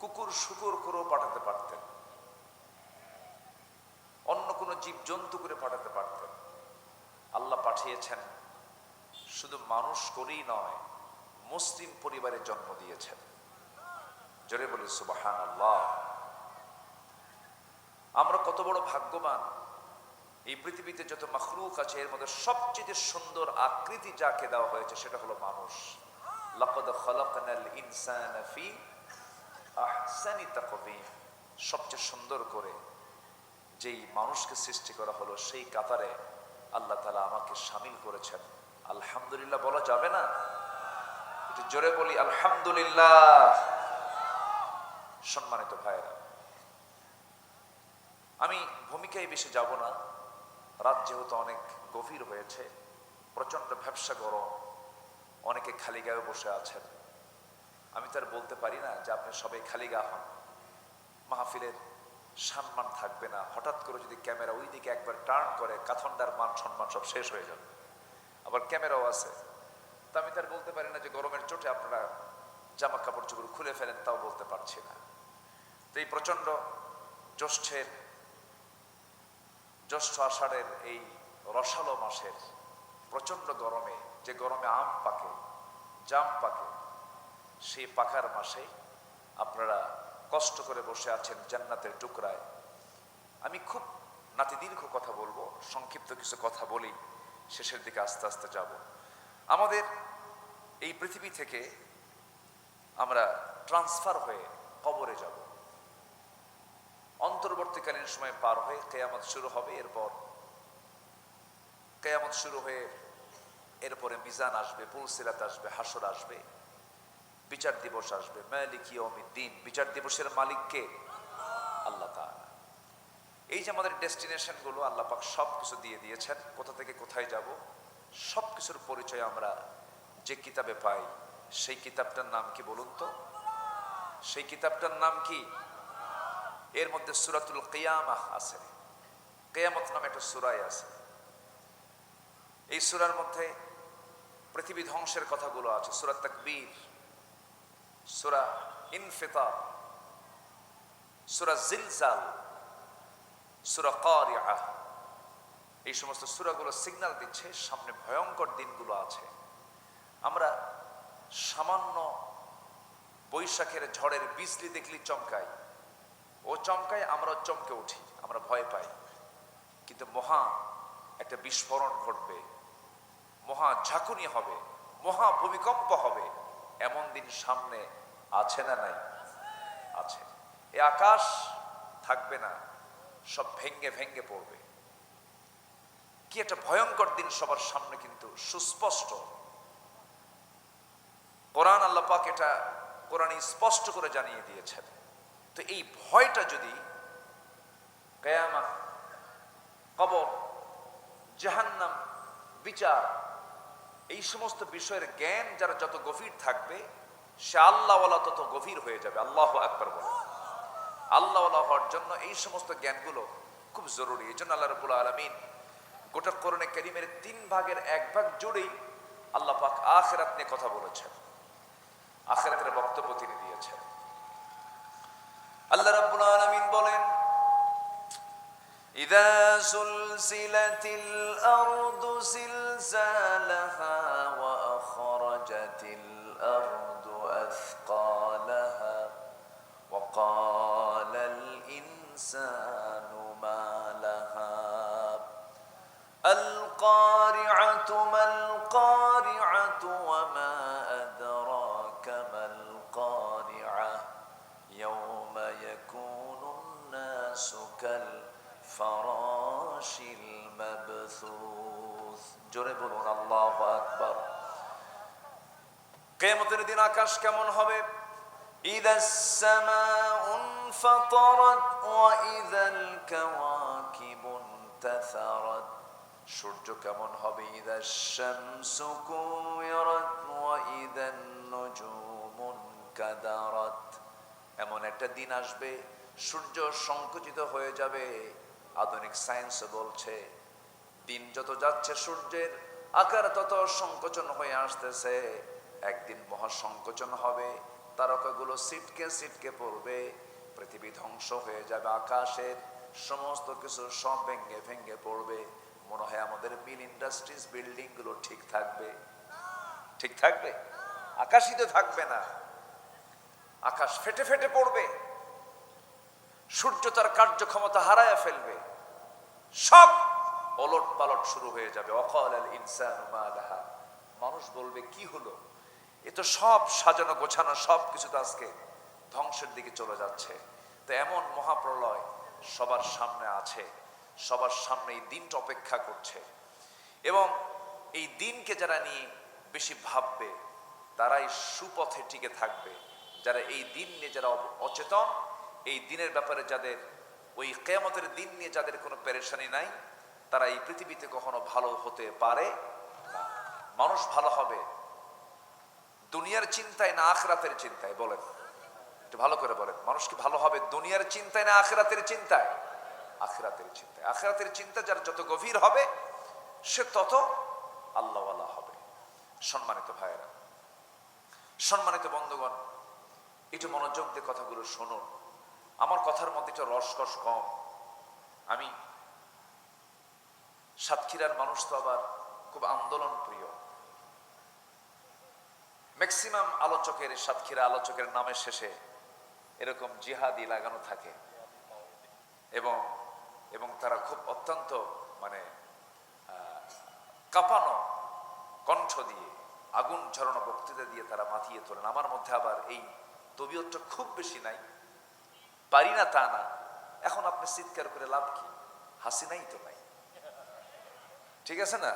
কুকুর শুকুর করেও পাঠাতে পারতেন, অন্য কোনো জীব জন্তু করে পাঠাতে পারতেন। আল্লাহ পাঠিয়েছেন, শুধু মানুষ করেই নয়, মুসলিম পরিবারে জন্ম দিয়েছেন। জোরে বলি সুবহানাল্লাহ। আমরা কত বড় ভাগ্যবান, এই পৃথিবীতে যত মাখলুক আছে এর মধ্যে সবচেয়ে সুন্দর আকৃতি যাকে দেওয়া হয়েছে সেটা হলো মানুষ। লাকাদ খালাকনাল ইনসানা ফি আহসানি তাকওয়িম। সবচেয়ে সুন্দর করে যেই মানুষকে সৃষ্টি করা হলো সেই কাতারে আল্লাহ তাআলা আমাকে শামিল করেছেন। আলহামদুলিল্লাহ বলা যাবে না? একটু জোরে বলি আলহামদুলিল্লাহ। সম্মানিত ভাইরা, আমি ভূমিকায় বেশি যাব না, রাত যেহেতু অনেক গভীর হয়েছে, প্রচন্ড ভ্যাপসা গরম, অনেকে খালি গায়ে বসে আছেন। আমি তার বলতে পারি না যে আপনি সবাই খালি গা হন, মাহফিলের সম্মান থাকবে না। হঠাৎ করে যদি ক্যামেরা ওই দিকে একবার টার্ন করে, কাথন্ডার মান সম্মান সব শেষ হয়ে যাবে। আবার ক্যামেরাও আছে, তা আমি তার বলতে পারি না যে গরমের চোটে আপনারা জামা কাপড় চোপড় খুলে ফেলেন, তাও বলতে পারছি না। তো এই প্রচন্ড জ্যৈষ্ঠ আষাঢ়ের এই রসালো মাসের প্রচন্ড গরমে, যে গরমে আম পাকে, জাম পাকে, সেই পাকার মাসে আপনারা কষ্ট করে বসে আছেন জান্নাতের টুকরায়। আমি খুব নাতিদীর্ঘ কথা বলবো, সংক্ষিপ্ত কিছু কথা বলি, শেষের দিকে আস্তে আস্তে যাব। আমাদের এই পৃথিবী থেকে আমরা ট্রান্সফার হয়ে কবরে যাব, অন্তর্বর্তীকালীন সময় পার হয়ে কিয়ামত শুরু হবে। এরপর কিয়ামত শুরু হয়ে এরপরে মিজান আসবে, পুলসিরাত আসবে, হাসর আসবে, বিচার দিবস আসবে। মালিক ইয়াউমিদ্দিন, বিচার দিবসের মালিক কে? আল্লাহ তাআলা। এই যে আমাদের ডেস্টিনেশন গুলো আল্লাহ পাক সবকিছু দিয়ে দিয়েছেন, কোথা থেকে কোথায় যাব সবকিছুর পরিচয় আমরা যে কিতাবে পাই, সেই কিতাবটার নাম কি বলুন তো? সেই কিতাবটার নাম কি? এর মধ্যে সূরাতুল কিয়ামাহ আছে, কিয়ামত নামে একটা সূরা আছে। এই সূরার মধ্যে পৃথিবী ধ্বংসের কথাগুলো আছে। সূরা তাকবীর, সূরা ইনফিতার, সূরা জিলজাল, সূরা কারিআহ, এই সমস্ত সূরাগুলো সিগন্যাল দিচ্ছে সামনে ভয়ঙ্কর দিনগুলো আছে। আমরা সামান্য বৈশাখের ঝড়ের বিজলি দেখলি চমকাই, ও চমকায়, আমরাও চমকে উঠি, আমরা ভয় পাই। কিন্তু মহা একটা বিস্ফোরণ ঘটবে, মহা ঝাঁকুনি হবে, মহা ভূমিকম্প হবে, এমন দিন সামনে আছে না নাই? আছে। এই আকাশ থাকবে না, সব ভেঙ্গে ভেঙ্গে পড়বে। কি একটা ভয়ঙ্কর দিন সবার সামনে কিন্তু সুস্পষ্ট। কোরআন আল্লাহ পাক এটা কোরআনে স্পষ্ট করে জানিয়ে দিয়েছেন। তো এই ভয়টা যদি কিয়ামত, কবর, জাহান্নাম, বিচার, এই সমস্ত বিষয়ের জ্ঞান যারা যত গভীর থাকবে, সে আল্লাহওয়ালা তত গভীর হয়ে যাবে। আল্লাহু আকবার বলে। আল্লাহওয়ালা হওয়ার জন্য এই সমস্ত জ্ঞানগুলো খুব জরুরি। এই জন্য আল্লাহ রাব্বুল আলামিন গোটা কোরআনে কারীমের 3 ভাগের 1 ভাগ জুড়েই আল্লাহ পাক আখিরাত নিয়ে কথা বলেছেন, আখিরাতের বক্তব্য তিনি দিয়েছেন। আল্লাহ রাব্বুল আলামিন বলেন, ইযা সুলসিলাতিল আরদু সিলসালাহা ওয়া আখরাজাতিল আরদু আথকালাহা ওয়া ক্বালাল ইনসানু মা লাহা আল কারিআতু মাল কারিআতু ওয়া মা আদরাকা মাল কারিআহ ইয়াওমা ইয়াকুনুন নাসু কাল ফারাশিল মাবসুস। জোরে বলুন আল্লাহু আকবার। কিয়ামতের দিন আকাশ কেমন হবে? ইদাস সামাউন ফাতারাত ওয়া ইদাল কাওয়াকিবু ইনতাসারাত। সূর্য কেমন হবে? ইদাস শামসু কুওয়ারাত ওয়া ইদান নুজুমু কাদারাত। এমন একটা দিন আসবে সূর্য সংকুচিত হয়ে যাবে। আধুনিক সায়েন্স বলছে দিন যত যাচ্ছে সূর্যের আকার তত সংকোচন হয়ে আসতেছে। একদিন মহা সংকোচন হবে, তারকাগুলো ছিটকে ছিটকে পড়বে, পৃথিবী ধ্বংস হয়ে যাবে, আকাশের সমস্ত কিছু সব ভেঙ্গে ভেঙ্গে পড়বে। মনে হয় আমাদের মিল ইন্ডাস্ট্রিজ বিল্ডিং গুলো ঠিক থাকবে? ঠিক থাকবে? আকাশই তো থাকবে না, আকাশ ফেটে ফেটে পড়বে, সূর্য তার কার্যক্ষমতা হারায় ফেলবে, সব ওলট পালট শুরু হয়ে যাবে। ওয়াকালাল ইনসানু মা লাহা। মানুষ বলবে কি হলো, এ তো সব সাজানো গোছানো, সব কিছু তো আজকে ধ্বংসের দিকে চলে যাচ্ছে। তো এমন মহাপ্রলয় সবার সামনে আছে, সবার সামনে এই দিনটা অপেক্ষা করছে। এবং এই দিনকে যারা নিয়ে বেশি ভাববে তারাই সুপথে টিকে থাকবে। যারা এই দিন নিয়ে যারা অচেতন, এই দিনের ব্যাপারে যাদের, ওই কিয়ামতের দিন নিয়ে যাদের কোনো পেরেশানি নাই, তারা এই পৃথিবীতে কখনো ভালো হতে পারে না। মানুষ ভালো হবে দুনিয়ার চিন্তায় না আখিরাতের চিন্তায়? বলেন, একটু ভালো করে বলেন, মানুষ কি ভালো হবে দুনিয়ার চিন্তায় না আখিরাতের চিন্তায়? আখিরাতের চিন্তায়। আখিরাতের চিন্তা যার যত গভীর হবে সে তত আল্লাহওয়ালা হবে। সম্মানিত ভাইয়েরা, সম্মানিত বন্ধুগণ, একটু মনোযোগ দিয়ে কথাগুলো শুনুন। আমার কথার মধ্যে একটু রসকস কম। আমি সাতক্ষীরার মানুষ তো আবার খুব আন্দোলন প্রিয়। ম্যাক্সিমাম আলোচকের, সাতক্ষীরা আলোচকের নামের শেষে এরকম জিহাদি লাগানো থাকে এবং এবং তারা খুব অত্যন্ত মানে কাঁপানো কণ্ঠ দিয়ে, আগুন ঝরানো বক্তৃতা দিয়ে তারা মাতিয়ে তোলেন। আমার মধ্যে আবার এই তবিয়তটা খুব বেশি নাই, পারি না তা না। এখন আপনি চিৎকার করে লাভ কি? হাসিনাই তো নাই, ঠিক আছে না?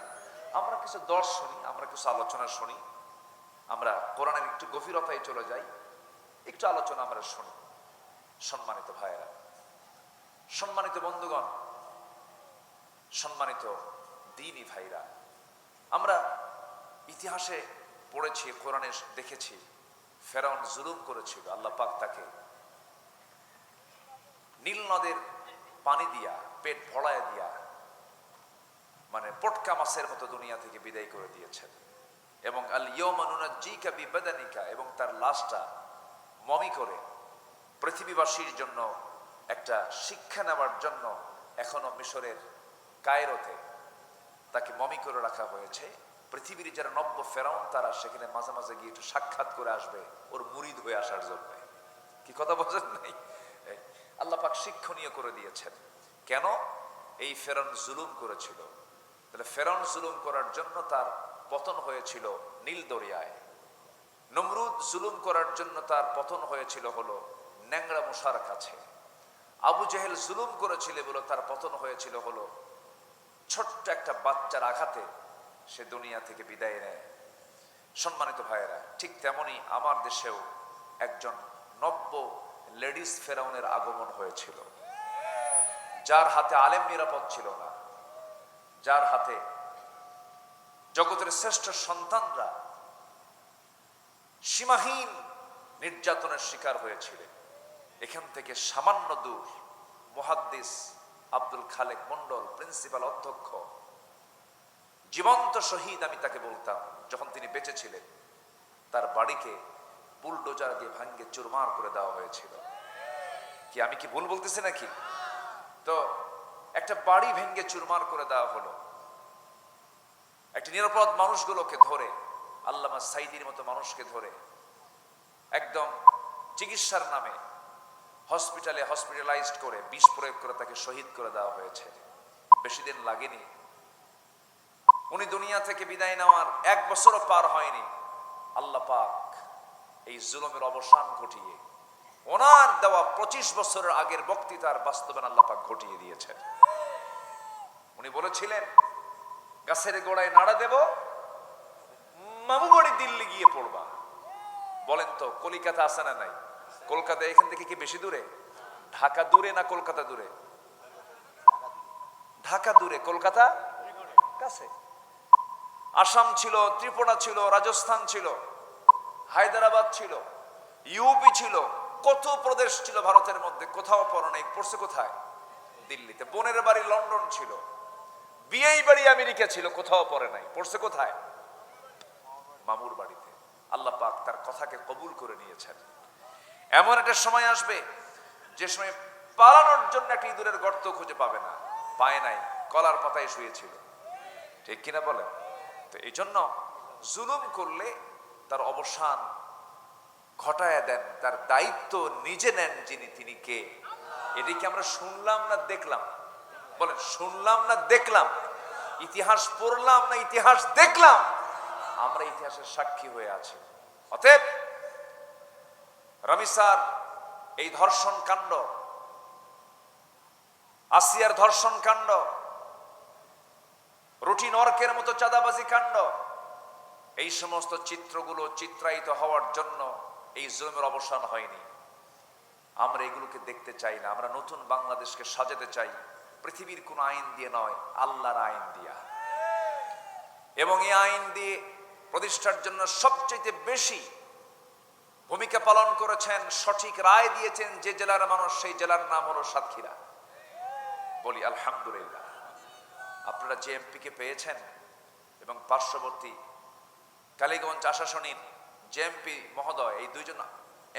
আমরা কিছু দর্শ শুনি, আমরা কিছু আলোচনা শুনি, আমরা কোরআনের একটু গভীরতায় চলে যাই, একটু আলোচনা আমরা শুনি। সম্মানিত ভাইয়েরা, সম্মানিত বন্ধুগণ, সম্মানিত দ্বীনি ভাইরা, আমরা ইতিহাসে পড়েছি, কোরআনে দেখেছি ফেরাউন জুলুম করেছিল। আল্লাহ পাক তাকে নীল নদের পানি দিয়া, পেট ভরায় দিয়া, মানে পটকা মাছের মতো দুনিয়া থেকে বিদায় করে দিয়েছেন। এবং আল ইয়াওমা নুনাজ্জিকা বিবাদানিকা, এবং তার লাশটা মমি করে পৃথিবীবাসীর জন্য একটা শিক্ষা নেওয়ার জন্য এখনো মিশরের কায়রোতে তাকে মমি করে রাখা হয়েছে। পৃথিবীর যারা নব্য ফেরাউন তারা সেখানে মাঝে মাঝে গিয়ে একটু সাক্ষাৎ করে আসবে ওর মুরিদ হয়ে আসার জন্য। কি কথা বলেন নাই? আল্লাহ পাক শিক্ষণীয় করে দিয়েছেন। কেন? এই ফেরাউন জুলুম করেছিল। তাহলে ফেরাউন জুলুম করার জন্য তার পতন হয়েছিল নীল দরিয়ায়। নমরুদ জুলুম করার জন্য তার পতন হয়েছিল হলো ন্যাংরা মশার কাছে। আবু জেহেল জুলুম করেছিল বলে তার পতন হয়েছিল হলো ছোট্ট একটা বাচ্চার আঘাতে সে দুনিয়া থেকে বিদায় নেয়। সম্মানিত ভাইয়েরা, ঠিক তেমনি আমার দেশেও একজন নব্য লেডিস ফেরাউনের আগমন হয়েছিল, যার হাতে আলেম নিরাপদ ছিল না, যার হাতে জগতের শ্রেষ্ঠ সন্তানরা সীমাহীন নির্যাতনের শিকার হয়েছিলেন। এখান থেকে সামান্য দূর মুহাদ্দিস আব্দুল খালেক মন্ডল, প্রিন্সিপাল অধ্যক্ষ, জীবন্ত শহীদ আমি তাকে বলতাম যখন তিনি বেঁচে ছিলেন, তার বাড়িকে বুলডোজার দিয়ে ভাঙ্গে চুরমার করে দেওয়া হয়েছিল। কি আমি কি ভুল বলতেছি নাকি? তো একটা বাড়ি ভেঙ্গে চুরমার করে দেওয়া হলো, একটা নিরাপদ মানুষগুলোকে ধরে, আল্লামা সাইদির মতো মানুষকে ধরে একদম চিকিৎসার নামে হসপিটালাইজড করে বিষ প্রয়োগ করে তাকে শহীদ করে দেওয়া হয়েছে। বেশি দিন লাগেনি, উনি দুনিয়া থেকে বিদায় নেওয়ার 1 বছরও পার হয়নি, আল্লাহ পাক এই জুলুমের অবসান ঘটিয়ে ওনার দেওয়া 25 বছরের আগের বক্তৃতার বাস্তবায়ন আল্লাহ পাক ঘটিয়ে দিয়েছেন। উনি বলেছিলেন, গাছের গোড়ায় নাড়া দেব, মামু বাড়ি দিল্লি গিয়ে পড়বা। বলেন তো কলিকাতা আছে না নাই? কলকাতা এখান থেকে কি বেশি দূরে? ঢাকা দূরে না কলকাতা দূরে? ঢাকা দূরে, কলকাতা কাছে। আসাম ছিল, ত্রিপুরা ছিল, রাজস্থান ছিল, হায়দ্রাবাদ ছিল, ইউপি ছিল, কত প্রদেশ ছিল ভারতের মধ্যে, কোথাও পড়ে নাই। পড়ছে কোথায়? দিল্লিতে। বোনের বাড়ি লন্ডন ছিল, বিয়েই বাড়ি আমেরিকা ছিল, কোথাও পড়ে নাই। পড়ছে কোথায়? মামুর বাড়িতে। আল্লাহ পাক তার কথাকে কবুল করে নিয়েছেন। এমন একটা সময় আসবে যে সময় পালানোর জন্য একটা ইঁদুরের গর্ত খুঁজে পাবে না, পায় নাই, কলার পাতায় শুয়েছিল। ঠিক কিনা বলেন? তো এই জন্য জুলুম করলে তার অবসান ঘটায় দেন, তার দায়িত্ব নিজে নেন যিনি, তিনি কে? এদিকে আমরা শুনলাম না দেখলাম? বলেন, শুনলাম না দেখলাম? ইতিহাস পড়লাম না ইতিহাস দেখলাম? আমরা ইতিহাসের সাক্ষী হয়ে আছি। অতএব রামিসার এই ধর্ষণ কাণ্ড, আসিয়ার ধর্ষণ কাণ্ড, রুটিন অর্কের মতো চাঁদাবাজি কাণ্ড, এই সমস্ত চিত্রগুলো চিত্রায়িত হওয়ার জন্য এই জুলুমের অবসান হয়নি। আমরা এগুলোকে দেখতে চাই না। আমরা নতুন বাংলাদেশকে সাজাতে চাই পৃথিবীর কোন আইন দিয়ে নয়, আল্লাহর আইন দিয়া। এবং এই আইন দিয়ে প্রতিষ্ঠার জন্য সবচেয়ে বেশি ভূমিকা পালন করেছেন, সঠিক রায় দিয়েছেন যে জেলার মানুষ, সেই জেলার নাম হলো সাতক্ষীরা। বলি আলহামদুলিল্লাহ। আপনারা যে এমপিকে পেয়েছেন এবং পার্শ্ববর্তী কালীগঞ্জ আশাসনীর যে এমপি মহোদয়, এই 2জন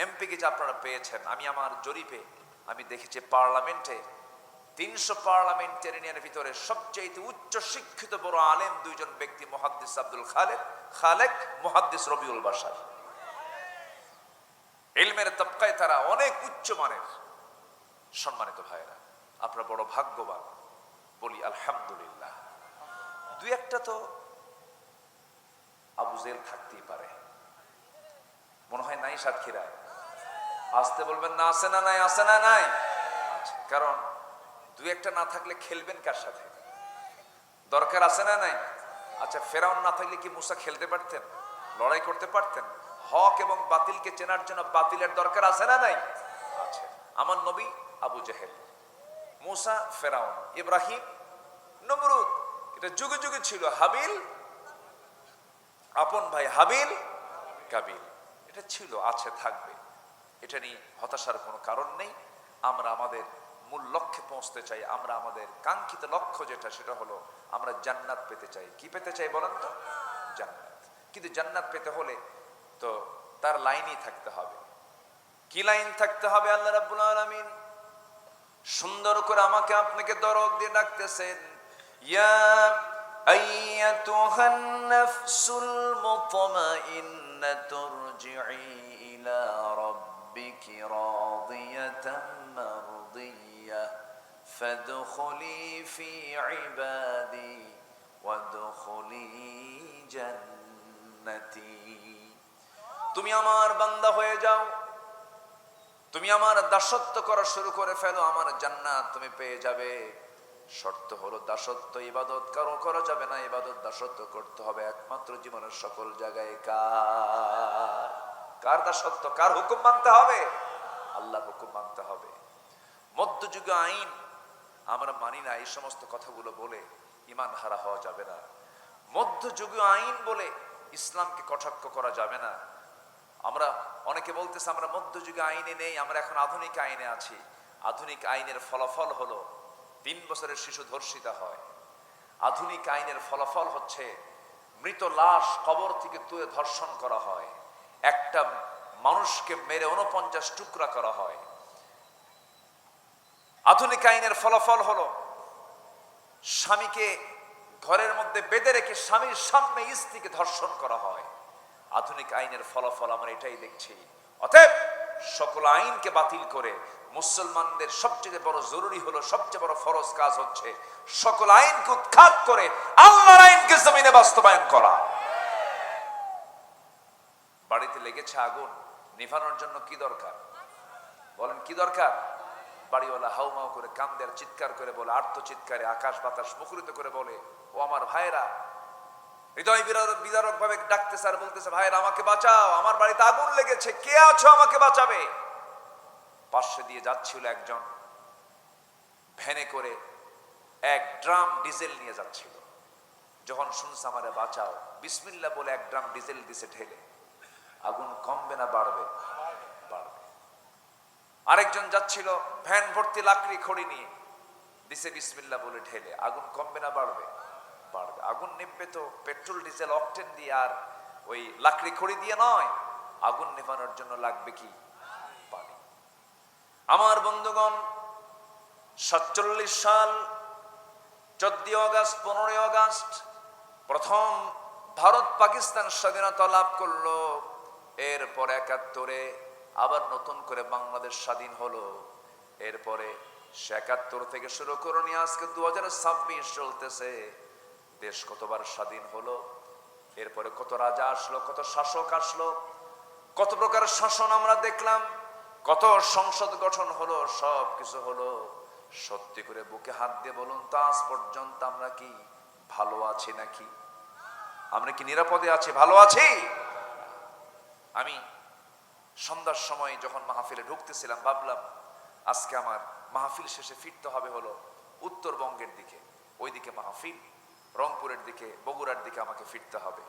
এমপিকে যে আপনারা পেয়েছেন, আমি আমার জরিপে আমি দেখেছি পার্লামেন্টে 300 পার্লামেন্টেরিয়ানের ভিতরে সবচেয়ে উচ্চ শিক্ষিত বড় আলেম 2জন ব্যক্তি, মুহাদ্দিস আব্দুল খালেক, মুহাদ্দিস রবিউল বাশার। ইলমের তবকায় তারা অনেক উচ্চ মানের। সম্মানিত ভাইরা, আপনারা বড় ভাগ্যবান। বলি আলহামদুলিল্লাহ। 2-1টা তো আবু জেল থাকতেই পারে, মনে হয় নাই সাতক্ষীরায়? আসতে বলবেন না, আছে না নাই? আছে না নাই? কারণ 2-1টা না থাকলে খেলবেন কার সাথে? দরকার আছে না নাই? আচ্ছা, ফেরাউন না থাকলে কি মুসা খেলতে পারতেন, লড়াই করতে পারতেন? হক এবং বাতিলকে চেনার জন্য বাতিলের দরকার আছে না নাই? আচ্ছা, আমার নবী আবু জেহেল, মুসা ফেরাউন, ইব্রাহিম নমরুদ, এটা যুগে যুগে ছিল। হাবিল, আপন ভাই হাবিল, কাবিল, এটা ছিল, আছে, থাকবে। এটা নিয়ে হতাশার কোনো কারণ নেই। আমরা আমাদের মূল লক্ষ্যে পৌঁছতে চাই। আমরা আমাদের কাঙ্ক্ষিত লক্ষ্য যেটা, সেটা হলো আমরা জান্নাত পেতে চাই। কি পেতে চাই বলেন তো? জান্নাত। কিন্তু জান্নাত পেতে হলে তো তার লাইনই থাকতে হবে। কি লাইন থাকতে হবে? আল্লাহ রাব্বুল আলামিন সুন্দর করে আমাকে আপনাকে দরদ দিয়ে ডাকতেছেন, ইয়া আইয়াতুহান নাফসুল মুতমাইন্নাতুর রজিই ইলা রাব্বিকি রাদিয়াতাম মারদিয়াহ। ফাদখুলি ফি ইবাদি ওয়াদখুলি জান্নাতি। তুমি আমার বান্দা হয়ে যাও, তুমি আমার দাসত্ব করা শুরু করে ফেলো, আমার জান্নাত তুমি পেয়ে যাবে। শর্ত হলো দাসত্ব ইবাদত কারো করা যাবে না, ইবাদত দাসত্ব করতে হবে একমাত্র জীবনের সকল জায়গায় কার দাসত্ব, কার হুকুম মানতে হবে? আল্লাহর হুকুম মানতে হবে। মধ্যযুগে আইন আমরা মানি না, এই সমস্ত কথাগুলো বলে ঈমান হারা হওয়া যাবে না। মধ্যযুগীয় আইন বলে ইসলামকে কটাক্ষ করা যাবে না। আমরা অনেকে বলতেছে আমরা মধ্যযুগে আইনে নেই, আমরা এখন আধুনিক আইনে আছি। আধুনিক আইনের ফলাফল হলো 3 বছরের শিশু ধর্ষিতা হয়। আধুনিক আইনের ফলাফল হচ্ছে মৃত লাশ কবর থেকে তুলে ধর্ষণ করা হয়, একটা মানুষকে মেরে 49 টুকরা করা হয়। আধুনিক আইনের ফলাফল হলো স্বামীকে ঘরের মধ্যে বেঁধে রেখে স্বামীর সামনে স্ত্রীকে ধর্ষণ করা হয়। আধুনিক আইনের ফলাফল আমরা এটাই দেখছি। অতএব সকল আইনকে বাতিল করে মুসলমানদের সবচেয়ে বড় জরুরি হলো, সবচেয়ে বড় ফরজ কাজ হচ্ছে সকল আইনকে উৎখাত করে আল্লাহর আইনকে জমিনে বাস্তবায়ন করা। বাড়িতে লেগেছে আগুন, নিভানোর জন্য কি দরকার বলেন? কি দরকার? বাড়িওয়ালা হাউমাউ করে কান্দে আর চিৎকার করে বলে, আর্তচিৎকারে আকাশ বাতাস মুখরিত করে বলে, ও আমার ভাইরা, হৃদয় বিদারক ভাবে ডাকতেছে আর বলতেছে, ভাইরা আমাকে বাঁচাও, আমার বাড়িতে আগুন লেগেছে, কে আছো আমাকে বাঁচাবে? পাশে দিয়ে যাচ্ছিল একজন, ভ্যানে করে 1 ড্রাম ডিজেল নিয়ে যাচ্ছিল। যখন শুনছে আমারে বাঁচাও, বিসমিল্লাহ বলে 1 ড্রাম ডিজেল দিছে ঢেলে। আগুন কমবে না বাড়বে? বাড়বে। আরেকজন যাচ্ছিল ভ্যান ভর্তি লাকড়ি খড়ি নিয়ে, দিছে বিসমিল্লাহ বলে ঢেলে। আগুন কমবে না বাড়বে? বাড়বে। আগুন নিভবে তো পেট্রোল ডিজেল অকটেন দিয়ে আর ওই লাকড়ি খড়ি দিয়ে নয়। আগুন নেভানোর জন্য লাগবে কি? পানি। আমার বন্ধুগণ, 47 সাল 14 আগস্ট 15 আগস্ট প্রথম ভারত পাকিস্তান স্বাধীনতা লাভ করলো। এরপর 71-এ আবার নতুন করে বাংলাদেশ স্বাধীন হলো। এরপরে 71 থেকে শুরু করে নিয়ে আজকে 2026 চলতেছে। দেশ কতবার স্বাধীন হলো, এরপরে কত রাজা আসলো, কত শাসক আসলো, কত প্রকার শাসন আমরা দেখলাম, কত সংসদ গঠন হলো, সব কিছু হলো। সত্যি করে বুকে হাত দিয়ে বলুন তো, আজ পর্যন্ত আমরা কি ভালো আছি নাকি? আমরা কি নিরাপদে আছি, ভালো আছি? আমি সন্ধ্যার সময় যখন মাহফিলে ঢুকতেছিলাম, ভাবলাম আজকে আমার মাহফিল শেষে ফিরতে হবে হলো উত্তরবঙ্গের দিকে, ওইদিকে মাহফিল, রংপুরের দিকে, বগুড়ার দিকে আমাকে ফিরতে হবে।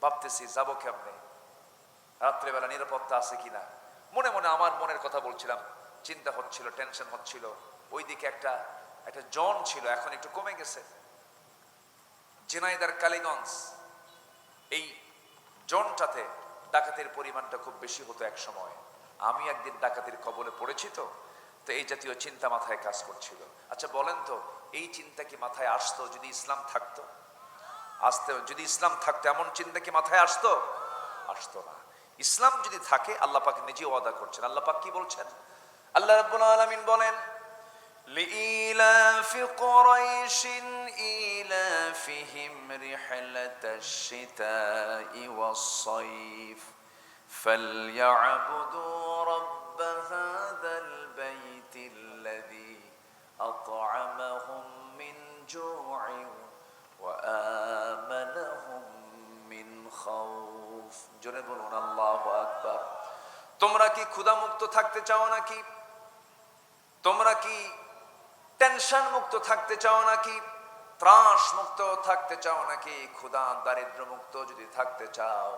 ভাবতেছি যাবো কেমনে, রাত্রেবেলা নিরাপত্তা আছে কিনা। মনে মনে আমার মনের কথা বলছিলাম, চিন্তা হচ্ছিল, টেনশন হচ্ছিল। ওইদিকে একটা জন ছিল, এখন একটু কমে গেছে। ঝিনাইদহ কালীগঞ্জ এই জনটাতে ডাকাতের পরিমাণটা খুব বেশি হতো এক সময়। আমি একদিন ডাকাতের কবলে পড়েছি, তো এই জাতীয় চিন্তা মাথায় কাজ করছিল। আচ্ছা বলেন তো, এই চিন্তা কি মাথায় আসতো যদি ইসলাম থাকতো? যদি ইসলাম থাকতো এমন চিন্তা কি মাথায় আসতো? আসতো না। ইসলাম যদি থাকে, আল্লাহ পাক নিজে ওয়াদা করছেন। আল্লাহ পাক কি বলছেন? আল্লাহ রাব্বুল আলামিন বলেন, লিইলাফি কুরাইশিন ইলাফিহিম রিহলাতাশ শিতাই ওয়াস-সাইফ ফালইয়াবুদু রাব্ব হাযাল বাইতিল্লাযী আত'আমাহুম মিন জু'ইন ওয়া আমানাহুম মিন খাউফ। জোরে বলুন আল্লাহু আকবার। তোমরা কি ক্ষুধামুক্ত থাকতে চাও নাকি? তোমরা কি টেনশন মুক্ত থাকতে চাও নাকি? ত্রাস মুক্ত থাকতে চাও নাকি? ক্ষুধা দারিদ্র মুক্ত যদি থাকতে চাও,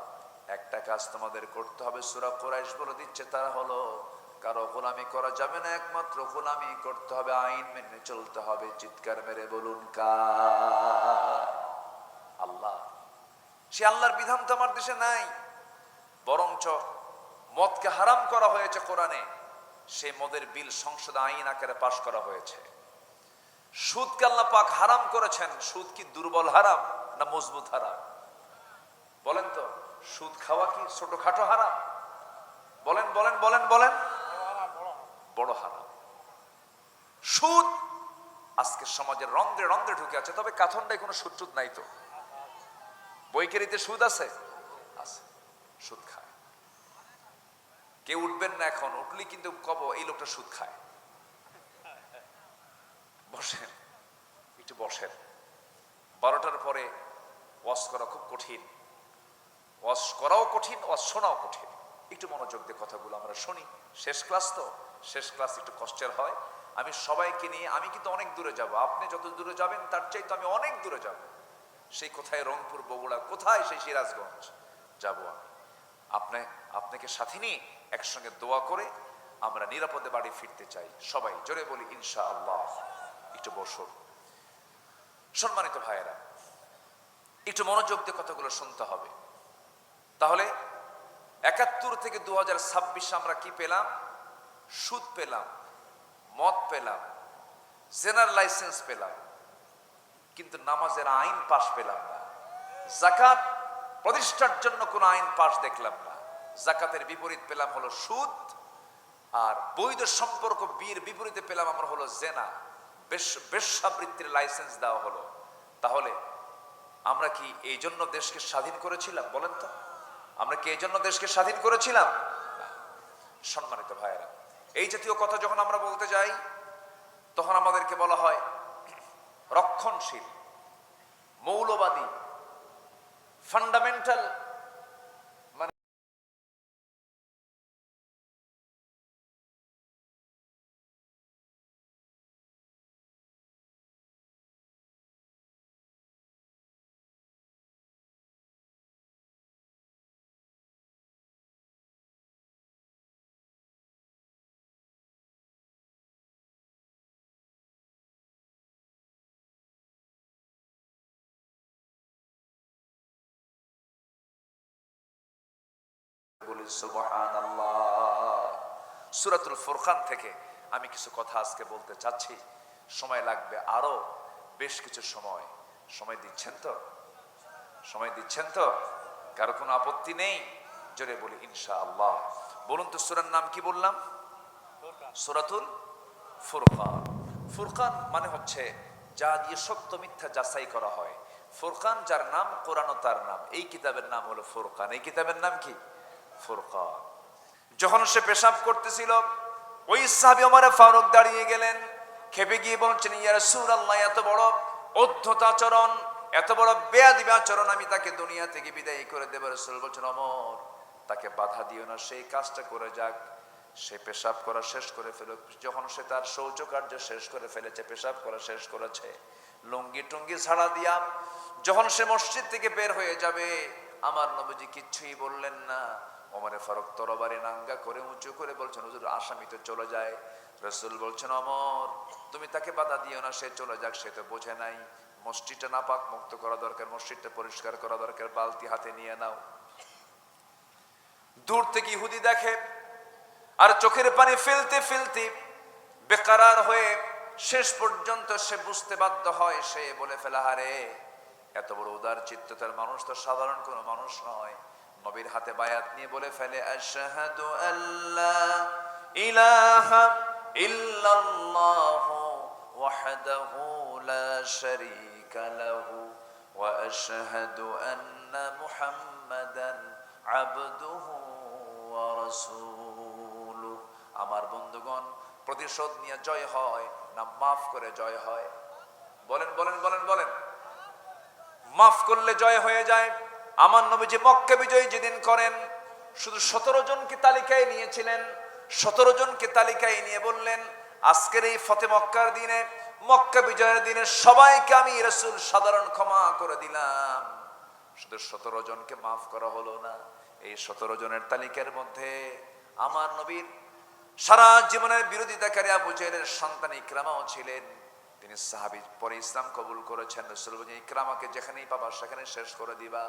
একটা কাজ তোমাদের করতে হবে। সূরা কুরাইশ বলে দিচ্ছে, তারা হলো কারো গোলামি করা যাবে না, একমাত্র গোলামি করতে হবে, আইন মেনে চলতে হবে। চিৎকার মেরে বলুন কার? আল্লাহ। সে আল্লাহর বিধান তো আমার দেশে নাই, বরঞ্চ মদকে হারাম করা হয়েছে কোরআনে। সেই মদের বিল সংসদে আইন আকারে পাশ করা হয়েছে। সুদকে আল্লাহ পাক হারাম করেছেন। সুদ কি দুর্বল হারাম না মজবুত হারাম? বলেন তো, সুদ খাওয়া কি ছোটখাটো হারাম? বলেন বলেন বলেন বলেন, বড় হারাম। সুদ আজকের সমাজের রন্ধ্রে রন্ধ্রে ঢুকে আছে। তবে কাথনটায় কোনো সুদ টুদ নাই তো? বইকেরিতে সুদ আছে? আছে, সুদ খায়। কেউ উঠবেন না, এখন উঠলি কিন্তু কব এই লোকটা সুদ খায়। বসেন, একটু বসেন। 12টার পরে ওয়াজ করা খুব কঠিন, ওয়াজ করাও কঠিন, ওয়াজ শোনাও কঠিন। একটু মনোযোগ দিয়ে কথাগুলো আমরা শুনি। শেষ ক্লাস তো, শেষ ক্লাস একটু কষ্টের হয়। আমি সবাইকে নিয়ে, আমি কিন্তু অনেক দূরে যাব। আপনি যত দূরে যাবেন তার চাইতে আমি অনেক দূরে যাব। সেই কোথায় রংপুর, বগুড়া, কোথায় সেই সিরাজগঞ্জ যাব আমি। আপনাকে সাথে নিয়ে একসঙ্গে দোয়া করে আমরা নিরাপদে বাড়ি ফিরতে চাই। সবাই জোরে বলি ইনশাআল্লাহ। একটু বসুন। সম্মানিত ভাইয়েরা, একটু মনোযোগ দিয়ে কথাগুলো শুনতে হবে। তাহলে 71 থেকে 2026 আমরা কি পেলাম? সুদ পেলাম, মদ পেলাম, জেনার লাইসেন্স পেলাম, কিন্তু নামাজের আইন পাশ পেলাম না। যাকাত প্রতিষ্ঠার জন্য কোন আইন পাশ দেখলাম না। যাকাতের বিপরীত পেলাম হলো সুদ, আর বৈধ সম্পর্ক বিয়ের বিপরীতে পেলাম আমরা হলো জেনা, বেশ্যাবৃত্তির লাইসেন্স দেওয়া হলো। তাহলে আমরা কি এই জন্য দেশকে স্বাধীন করেছিলাম? বলেন তো, আমরা কি এই জন্য দেশকে স্বাধীন করেছিলাম? সম্মানিত ভাইয়েরা, এই জাতীয় কথা যখন আমরা বলতে যাই তখন আমাদেরকে বলা হয় রক্ষণশীল, মৌলবাদী, ফান্ডামেন্টাল। মানে বলি সুবহানাল্লাহ। সূরাতুল ফুরকান থেকে আমি কিছু কথা আজকে বলতে চাচ্ছি। সময় লাগবে আরো বেশ কিছু সময়। সময় দিচ্ছেন তো? সময় দিচ্ছেন তো? কারো কোনো আপত্তি নেই? জোরে বলি ইনশাআল্লাহ। বলুন তো সূরার নাম কি বললাম? সূরাতুল ফুরকান। ফুরকান মানে হচ্ছে যা দিয়ে সত্য মিথ্যা যাচাই করা হয়। ফুরকান যার নাম, কোরআন তার নাম। এই কিতাবের নাম হলো ফুরকান। এই কিতাবের নাম কি? ফুরকান। যখন সে পেশাব করতেছিল, ওই সাহাবী ওমর ফারুক দাঁড়িয়ে গেলেন, খেপে গিয়ে বলছেন, ইয়া রাসূলুল্লাহ, এত বড় অদ্ভুত আচরণ, এত বড় বেয়াদবি আচরণ, আমি তাকে দুনিয়া থেকে বিদায় করে দেব। রাসূল বলছেন, ওমর, তাকে বাধা দিও না, সেই কাজটা করে যাক। সে পেশাব করা শেষ করে ফেল। যখন সে তার শৌচকার্য শেষ করে ফেলেছে, পেশাব করা শেষ করেছে, লুঙ্গি টুঙ্গি ঝাড়া দিয়া যখন সে মসজিদ থেকে বের হয়ে যাবে, আমার নবীজি কিচ্ছুই বললেন না। ওমরে ফারুক তরবারি নাঙ্গা করে উঁচু করে বলছেন, হুজুর, আসামি তো চলে যায়। রাসূল বলছেন, ওমর, তুমি তাকে বাধা দিও না, সে চলে যাক, সে তো বোঝে নাই। মসজিদটা নাপাক মুক্ত করা দরকার, মসজিদটা পরিষ্কার করা দরকার, বালতি হাতে নিয়ে নাও। দূর থেকে ইহুদি দেখে, আর চোখের পানি ফেলতে ফেলতে বেকারার হয়ে শেষ পর্যন্ত সে বুঝতে বাধ্য হয়। সে বলে ফেলা, হারে, এত বড় উদার চিত্ততার মানুষ তো সাধারণ কোনো মানুষ নয়। নবীর হাতে বায়াত নিয়ে বলে ফেলে, আশহাদু আল্লা ইলাহা ইল্লাল্লাহু ওয়াহদাহু লা শারীকা লাহু ওয়া আশহাদু আন্না মুহাম্মাদান আবদুহু ওয়া রাসূলুহু। আমার বন্ধুগণ, প্রতিশোধ নিয়ে জয় হয় না মাফ করে জয় হয়? বলেন বলেন বলেন বলেন। মাফ করলে জয় হয়ে যায়। আমার নবীজি মক্কা বিজয় যেদিন করেন, শুধু 17 জনকে তালিকায় নিয়েছিলেন। 17 জনকে তালিকায় নিয়ে বললেন, আজকের এই ফতে মক্কার দিনে, মক্কা বিজয়ের দিনে সবাইকে আমি রাসূল সাধারণ ক্ষমা করে দিলাম। শুধু 17 জনকে মাফ করা হলো না। এই 17 জনের তালিকার মধ্যে আমার নবীর সারা জীবনের বিরোধিতাকারী আবু জেহেলের সন্তান ইকরামাও ছিলেন। তিনি সাহাবী, পরে ইসলাম কবুল করেছেন। রাসূল বলেন, ইকরামাকে যেখানেই পাবা সেখানে শেষ করে দিবা।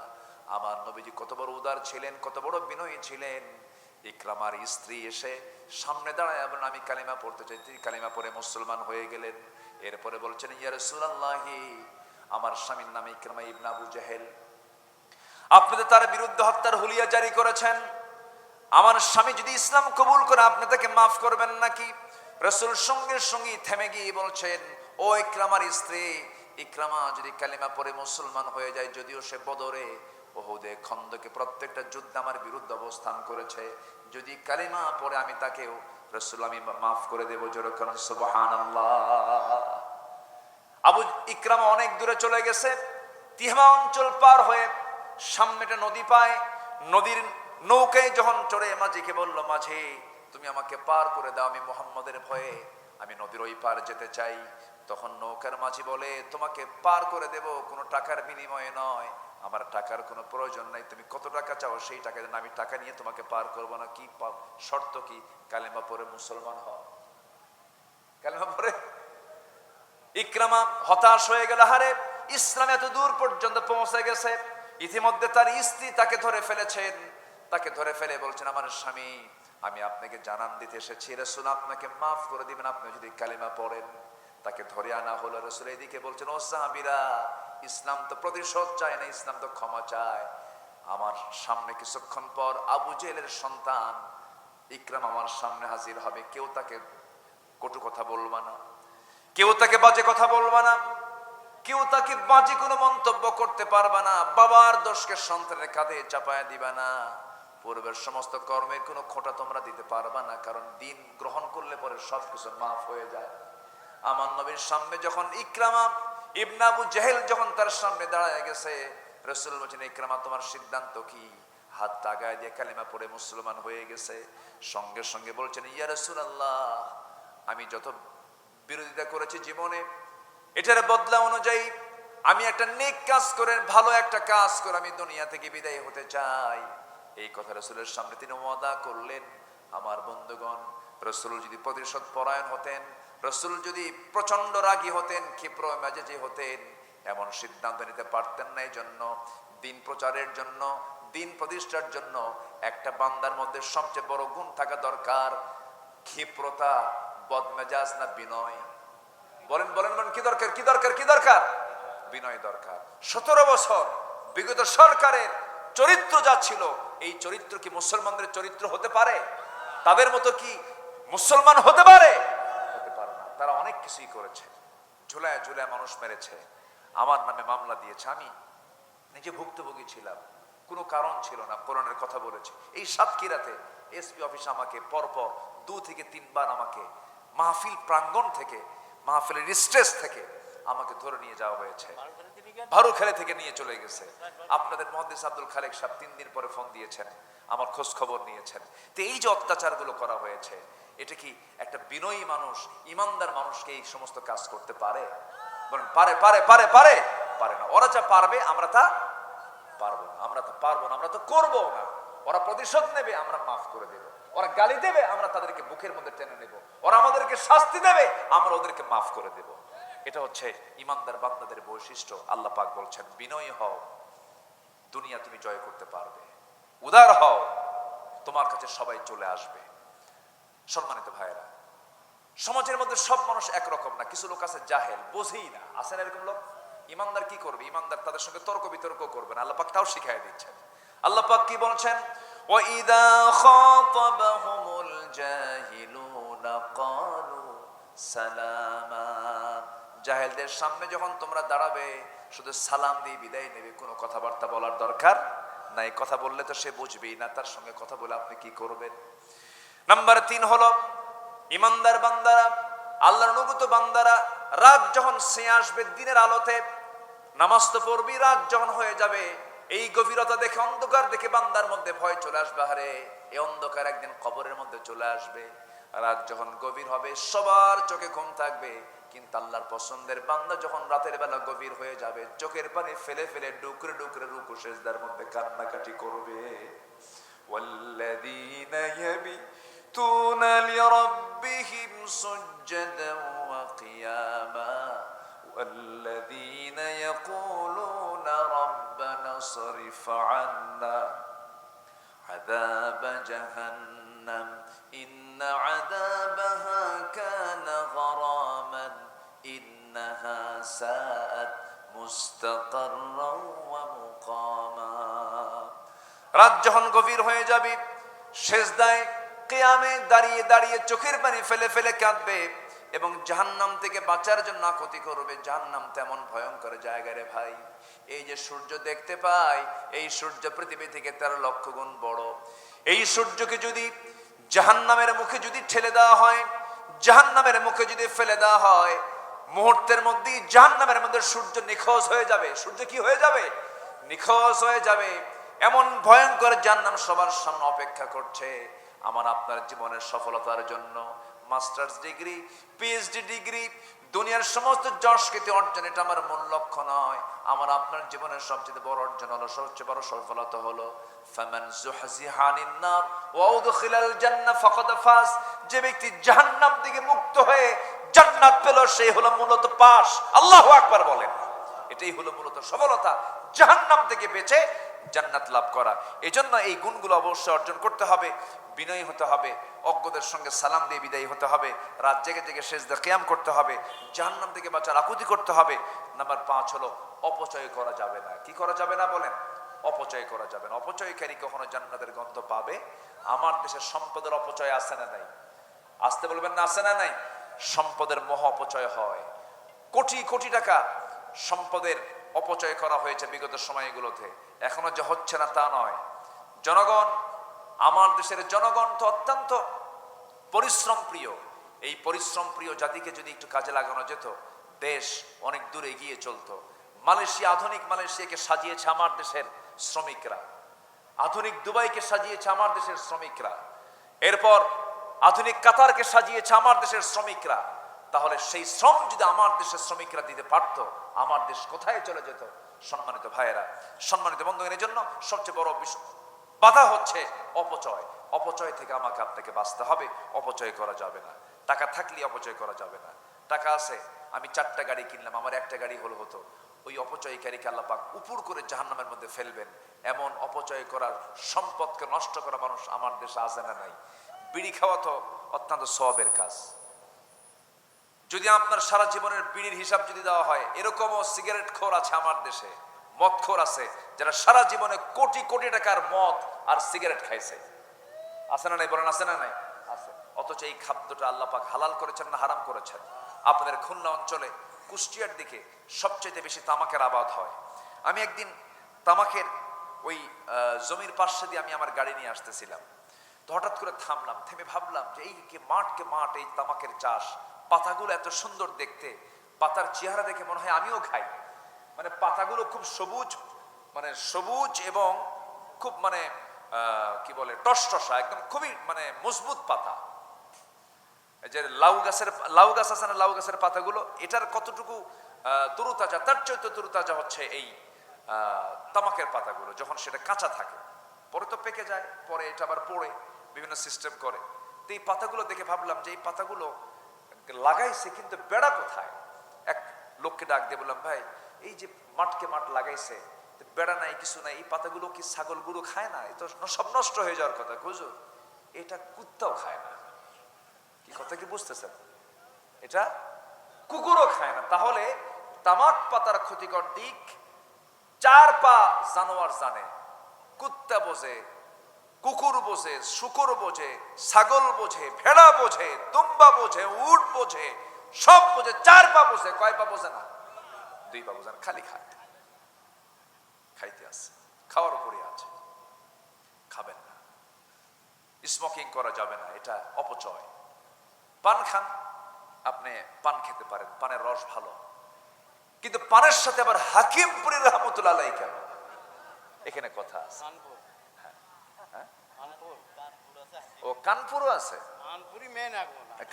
আমার নবীজি কত বড় উদার ছিলেন, কত বড় বিনয়ী ছিলেন। ইকরামার স্ত্রী এসে সামনে দাঁড়ায় এবং আমি কালিমা পড়তে চাই, তিনি কালিমা পড়ে মুসলমান হয়ে গেলেন। এরপরে বলছেন, ইয়া রাসূলুল্লাহি, আমার স্বামীর নাম ইকরামা ইবনে আবু জেহেল, আপনি তো তার বিরুদ্ধে হত্যার হুলিয়া জারি করেছেন। আমার স্বামী যদি ইসলাম কবুল করে, আপনি তাকে মাফ করবেন নাকি? রাসূল সঙ্গে সঙ্গে থেমে গিয়ে বলছেন, ও ইকরামার স্ত্রী, ইকরামা যদি কালিমা পড়ে মুসলমান হয়ে যায়, যদিও সে বদরে, ওহুদে, খন্দকে প্রত্যেকটা যুদ্ধে আমার বিরুদ্ধে অবস্থান করেছে, যদি কালিমা পড়ে আমি তাকেও রাসূল আমি মাফ করে দেব। জোরে বলেন সুবহানাল্লাহ। আবু ইকরামা অনেক দূরে চলে গেছে, তিহমা অঞ্চল পার হয়ে সামনে একটা নদী পায়। নদীর নৌকায় যখন চড়ে মাঝিকে বলল, মাঝি তুমি আমাকে পার করে দাও, আমি মুহাম্মদের ভয়ে আমি নদীর ওই পার যেতে চাই। তখন নৌকার মাঝি বলে, তোমাকে পার করে দেব, কোনো টাকার বিনিময়ে নয়, আমার টাকার কোনো প্রয়োজন নাই, তুমি কত টাকা চাও সেই টাকা দেন, আমি টাকা নিয়ে তোমাকে পার করবো না। কি শর্ত কি? কালেমা পড়ে মুসলমান হও। কালেমা পড়ে। ইকরামা হতাশ হয়ে গেল, হারে ইসলাম এত দূর পর্যন্ত পৌঁছে গেছে, ইতিমধ্যে তার স্ত্রী তাকে ধরে ফেলেছেন। তাকে ধরে ফেলে বলছেন, আমার স্বামী, আমি আপনাকে জানান দিতে এসেছি, রাসূল আপনাকে মাফ করে দিবেন আপনি যদি কালিমা পড়েন। তাকে ধরে আনা হলো। রাসূল এদিকে বলছেন, ও সাহাবীরা, ইসলাম তো প্রতিশোধ চায় না, ইসলাম তো ক্ষমা চায়। আমার সামনে কিছুক্ষণ পর আবু জেহেলের সন্তান ইকরাম আমার সামনে হাজির হবে, কেউ তাকে কটু কথা বলবা না, কেউ তাকে বাজে কথা বলবা না, কেউ তাকে বাজে কোনো মন্তব্য করতে পারবা না, বাবার দোষকে সন্তানের কাঁধে চাপায়া দিবা না, পূর্বের সমস্ত কর্মের কোনো খোঁটা তোমরা দিতে পারবা না, কারণ দিন গ্রহণ করলে পরে সবকিছু মাফ হয়ে যায়। আমার নবীর সামনে যখন ইকরামা ইবনে আবু জেহেল যখন তার সামনে দাঁড়ায় গেছে, রাসূল বলেছেন, ইকরামা তোমার সিদ্ধান্ত কি? হাত তাগায় দিয়ে কালিমা পড়ে মুসলমান হয়ে গেছে। সঙ্গে সঙ্গে বলছেন, ইয়া রাসূলুল্লাহ, আমি যত বিরোধিতা করেছি জীবনে, এটার বদলা অনুযায়ী আমি একটা নেক কাজ করে, ভালো একটা কাজ করে আমি দুনিয়া থেকে বিদায় হতে চাই। এই কথা রাসূলের সামনে তিনি ওয়াদা করলেন। আমার বন্ধুগণ, রাসূল যদি প্রতিশোধ পরায়ণ হতেন, রাসূল যদি প্রচন্ড রাগী হতেন, ক্ষিপ্র মেজাজি হতেন, এমন সিদ্ধান্ত নিতে পারতেন না। এই জন্য দিন প্রচারের জন্য, দিন প্রতিষ্ঠার জন্য একটা বান্দার মধ্যে সবচেয়ে বড় গুণ থাকা দরকার ক্ষিপ্রতা, বদমেজাজ না বিনয়? বলেন বলেন বলেন, কি দরকার? কি দরকার? কি দরকার? বিনয় দরকার। 17 বছর বিগত সরকারের চরিত্র যা ছিল, এই চরিত্র কি মুসলমানদের চরিত্র হতে পারে? তাদের মতো কি মুসলমান হতে পারে? হতে পারে না। তারা অনেক কিছুই করেছে, ঝুলায় ঝুলায় মানুষ মেরেছে, আমার নামে মামলা দিয়েছে, আমি নিজে ভুক্তভোগী ছিলাম, কোনো কারণ ছিল না, কোরআনের কথা বলেছে। এই সাতক্ষীরাতে এসপি অফিস আমাকে পরপর 2 থেকে 3 বার আমাকে মাহফিল প্রাঙ্গণ থেকে, মাহফিলের স্টেজ থেকে আমাকে ধরে নিয়ে যাওয়া হয়েছে, ভারুখালী থেকে নিয়ে চলে গেছে। আপনাদের মুহাদ্দিস আব্দুল খালেক সাহেব 3 দিন পরে ফোন দিয়েছেন, আমার খোঁজ খবর নিয়েছেন। তো এই যে অত্যাচারগুলো করা হয়েছে, এটা কি একটা বিনয়ী মানুষ, ইমানদার মানুষকে এই সমস্ত কাজ করতে পারে? বলেন, পারে? পারে পারে পারে পারে না। ওরা যা পারবে আমরা তা পারবো না, আমরা তো পারবো না, আমরা তো করবো না। ওরা প্রতিশোধ নেবে, আমরা মাফ করে দেব। ওরা গালি দেবে, আমরা তাদেরকে বুকের মধ্যে টেনে নেব। ওরা আমাদেরকে শাস্তি দেবে, আমরা ওদেরকে মাফ করে দেব। এটা হচ্ছে ইমানদার বান্দাদের বৈশিষ্ট্য। আল্লাহ পাক বলছেন, বিনয়ী হও, দুনিয়া তুমি জয় করতে পারবে। উদার হও, তোমার কাছে সবাই চলে আসবে। সম্মানিত ভাইয়েরা, সমাজের মধ্যে সব মানুষ একরকম না, কিছু লোক আছে জাহেল, বোঝেই না। আছেন এরকম লোক? ইমানদার কি করবে? ইমানদার তাদের সঙ্গে তর্ক বিতর্ক করবে না। আল্লাহ পাক তাও শিখাই দিচ্ছেন। আল্লাহ পাক কি বলছেন? ওয়াইদা খাতাবাহুমুল জাহিলুনা ক্বালু সালামা। জাহেলদের সামনে যখন তোমরা দাঁড়াবে, শুধু সালাম দিয়ে বিদায় নেবে, কোনো কথাবার্তা বলার দরকার নাই। কথা বললে তো সে বুঝবেই না, তার সঙ্গে কথা বলে আপনি কি করবেন? নাম্বার 3 হলো ইমানদার বান্দারা, আল্লাহর অনুগত বান্দারা, রাত যখন সে আসবে দিনের আলোতে, নামাজ তো পড়বি, রাত যখন হয়ে যাবে, এই গভীরতা দেখে, অন্ধকার দেখে বান্দার মধ্যে ভয় চলে আসবে। আরে এই অন্ধকার একদিন কবরের মধ্যে চলে আসবে। রাত যখন গভীর হবে, সবার চোখে ঘুম থাকবে, কিন্তু আল্লাহর পছন্দের বান্দা যখন রাতের বেলা গভীর হয়ে যাবে, চোখের পানি ফেলে ফেলে ডুকরে ডুকরে রুকু সিজদার মধ্যে কান্নাকাটি করবে। ওয়াল্লাযীনা ইয়াবিতুনা লিরাব্বিহিম সুজদান ওয়া কিয়ামা ওয়াল্লাযীনা ইয়াকুলুনা রাব্বানা সরিফ আন্না আযাবা জাহান্নাম ইন্না আযাবাহা কানা গরামান ইন্নাহা সাআত মুস্তাকাররান ওয়া মুকামা। রাত যখন গভীর হয়ে যাবে, সিজদায় কিয়ামে দাঁড়িয়ে দাঁড়িয়ে চোখের পানি ফেলে ফেলে কাঁদবে এবং জাহান্নাম থেকে বাঁচার জন্য আকুতি করবে। জাহান্নাম তেমন ভয়ঙ্কর জায়গা রে ভাই। এই যে সূর্য দেখতে পাই, এই সূর্য পৃথিবী থেকে 13 লক্ষ গুণ বড়। এই সূর্যকে যদি জাহান্নামের মুখে যদি ঠেলে দেওয়া হয়, জাহান্নামের মুখে যদি ফেলে দেওয়া হয়, মুহূর্তের মধ্যেই জাহান্নামের মধ্যে সূর্য নিখোঁজ হয়ে যাবে। সূর্য কি হয়ে যাবে? নিখোঁজ হয়ে যাবে। এমন ভয়ঙ্কর জাহান্নাম সবার সামনে অপেক্ষা করছে। আমার আপনার জীবনের সফলতার জন্য মাস্টার্স ডিগ্রি, পিএইচডি ডিগ্রি, দুনিয়ার সমস্ত যশকৃতি অর্জন এটা আমার মূল লক্ষ্য নয়। আমার আপনার জীবনের সবচেয়ে বড় অর্জন হলো, সবচেয়ে বড় সফলতা হলো ফামান যুহজিহা আনিন নার ওয়া উদখিলাল জান্নাহ ফাকাদ ফাজ। যে ব্যক্তি জাহান্নাম থেকে মুক্ত হয়ে জান্নাত পেল, সেই হলো মূলত পাস। আল্লাহু আকবার বলেন। এটাই হলো মূলত সফলতা, জাহান্নাম থেকে বেঁচে জান্নাত লাভ করা। এজন্য এই গুণগুলো অবশ্যই অর্জন করতে হবে। বিনয়ী হতে হবে, অজ্ঞদের সঙ্গে সালাম দিয়ে বিদায়ী হতে হবে, রাত জেগে জেগে সেজদা কিয়াম করতে হবে, জাহান্নাম থেকে বাঁচার আকুতি করতে হবে। নাম্বার 5 হলো অপচয় করা যাবে না। কি করা যাবে না বলেন? অপচয় করা যাবে না। অপচয়কারী কখনো জান্নাতের গন্ধ পাবে? আমার দেশের সম্পদের অপচয় আছে না নাই? আসতে বলবেন না, আছে না নাই? সম্পদের মহা অপচয় হয়। কোটি কোটি টাকা সম্পদের অপচয় করা হয়েছে বিগত সময়গুলোতে। এখনো যে হচ্ছে না তা নয়। জনগণ, আমার দেশের জনগণ তো অত্যন্ত পরিশ্রম প্রিয়। এই পরিশ্রম প্রিয় জাতিকে যদি একটু কাজে লাগানো যেত, দেশ অনেক দূর এগিয়ে চলতো। মালয়েশিয়া, আধুনিক মালয়েশিয়াকে সাজিয়েছে আমার দেশের শ্রমিকরা। আধুনিক দুবাইকে সাজিয়েছে আমার দেশের শ্রমিকরা। এরপর আধুনিক কাতারকে সাজিয়েছে আমার দেশের শ্রমিকরা। তাহলে সেই শ্রম যদি আমার দেশের শ্রমিকরা দিতে পারতো, আমার দেশ কোথায় চলে যেত? সম্মানিত ভাইয়েরা, সম্মানিত বন্ধুগণ, এর জন্য সবচেয়ে বড় বাধা হচ্ছে অপচয়। অপচয় থেকে আমাকে আপনাকে বাঁচতে হবে। অপচয় করা যাবে না। টাকা থাকলে অপচয় করা যাবে না। টাকা আছে, আমি 4টা গাড়ি কিনলাম, আমার একটা গাড়ি হতো। ওই অপচয়কারীকে আল্লাহ পাক উপর করে জাহান্নামের মধ্যে ফেলবেন। এমন অপচয় করার, সম্পদকে নষ্ট করা মানুষ আমার দেশে আছে না নাই? বিড়ি খাওয়া তো অত্যন্ত সওয়াবের কাজ। যদি আপনার সারা জীবনের বিড়ির হিসাব যদি দেওয়া হয়, এরকমও সিগারেট খোর আছে আমার দেশে, মদ খোর আছে, যারা সারা জীবনে কোটি কোটি টাকার মদ আর সিগারেট খাইছে। আছে না নাই বলেন? আছে না নাই? আছে। অথচ এই খাদ্যটা আল্লাহ পাক হালাল করেছেন না হারাম করেছেন? আপনাদের খুলনা অঞ্চলে কুষ্টিয়ার দিকে সবচেয়ে বেশি তামাকের আবাদ হয়। আমি একদিন তামাকের ওই জমির পাশে দিয়ে আমি আমার গাড়ি নিয়ে আসতেছিলাম। তো হঠাৎ করে থামলাম, থেমে ভাবলাম যে এই মাঠকে মাঠ, এই তামাকের চাষ, পাতাগুলো এত সুন্দর দেখতে, পাতার চেহারা দেখে মনে হয় আমিও খাই। মানে পাতাগুলো খুব সবুজ, মানে সবুজ এবং খুব মানে কি বলে টসটসা, একদম খুবই মানে মজবুত পাতা। এই যে লাউ গাছ আছে না, লাউ গাছের পাতাগুলো, এটার কতটুকু তরুতাজা, তার চৈত্য তরুতাজা হচ্ছে এই তামাকের পাতাগুলো যখন সেটা কাঁচা থাকে। পরে তো পেকে যায়, পরে এটা আবার পড়ে বিভিন্ন সিস্টেম করে। তো এই পাতাগুলো দেখে ভাবলাম যে এই পাতাগুলো লাগাইছে, কিন্তু বেড়া কোথায়? এক লোককে ডাক দিয়ে বললাম, ভাই এই যে মাঠকে মাঠ লাগাইছে, বেড়া নাই, কিছু নাই, এই পাতাগুলো কি ছাগল গরু খায় না? এটা সব নষ্ট হয়ে যাওয়ার কথা। হুজুর, এটা কুত্তাও খায় না। কি কথা কি বুঝতেছেন? এটা কুকুরও খায় না। তাহলে তামাক পাতার ক্ষতিকর দিক 4 পা জানোয়ার জানে। কুত্তা বোঝে, কুকুর বোঝে, শুকুর বোঝে, ছাগল বোঝে, ভেড়া বোঝে, দুম্বা বোঝে, উট বোঝে, সব বোঝে। 4 পা বোঝে, কয় পা বোঝে না? 2 পা বোঝে না। খালি খায়, খাইতে আছে, খাওয়ার উপরে আছে। খাবেন না। স্মোকিং করা যাবে না, এটা অপচয়। পান খান, আপনি পান খেতে পারেন, পানের রস ভালো, কিন্তু পানের সাথে আবার হাকিমপুরী রহমতুল্লাহ আলাইহি কেন? এখানে কথা আছে। ও কানপুরও আছে।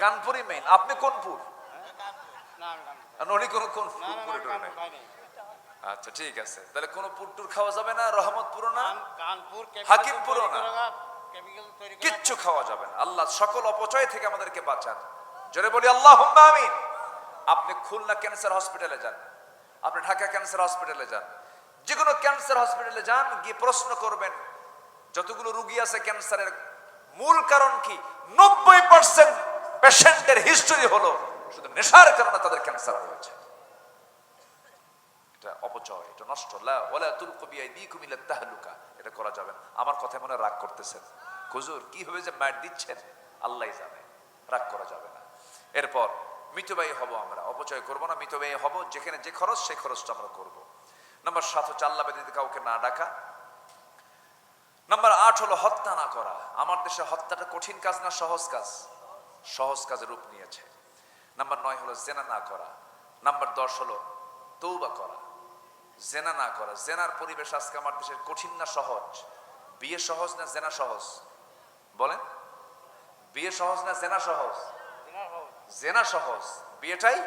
কানপুরি মেইন। আপনি কোন পুর? আচ্ছা ঠিক আছে, তাহলে কোন পুরটুর খাওয়া যাবে না, রহমতপুরও না, হাকিমপুরও না, কিচ্ছু খাওয়া যাবে না। আল্লাহ সকল অপচয় থেকে আমাদেরকে বাঁচান। জোরে বলি আল্লাহুম্মা আমিন। আপনি খুলনা ক্যান্সার হসপিটালে যান, আপনি ঢাকা ক্যান্সার হসপিটালে যান, যে কোনো ক্যান্সার হসপিটালে যান, গিয়ে প্রশ্ন করবেন যতগুলো রোগী আছে ক্যান্সারের মূল কারণ কি? 90% পেশেন্টের হিস্টরি হলো শুধু নেশার কারণে তাদের ক্যান্সার হয়েছে। এটা অপচয়, এটা নষ্ট। লা ওয়ালা তুলকু বিআইদিকুম ইলা তাহলুকা, এটা করা যাবে না। আমার কথা মনে রাগ করতেছেন? হুজুর কিভাবে যে মার দিচ্ছেন আল্লাহ জানে, রাগ করা যাবে না। এরপর মিতব্যয়ী হব, আমরা অপচয় করব না, মিতব্যয়ী হব, যেখানে যে খরচ সেই খরচটা আমরা করব। নাম্বার 7 হচ্ছে আল্লাহ ব্যতীত কাউকে না ডাকা। নাম্বার 8 হলো হত্যা না করা। আমার দেশে হত্যাটা কঠিন কাজ না সহজ কাজ? সহজ কাজের রূপ নিয়েছে। নাম্বার 9 হলো জেনা না করা। নাম্বার 10 হলো তৌবা করা, জেনা না করা। জেনার পরিবেশ আজকে আমার দেশের কঠিন না সহজ? বিয়ে সহজ না জেনা সহজ? বলেন, বিয়ে সহজ না জেনা সহজ? জেনা সহজ, বিয়েটাই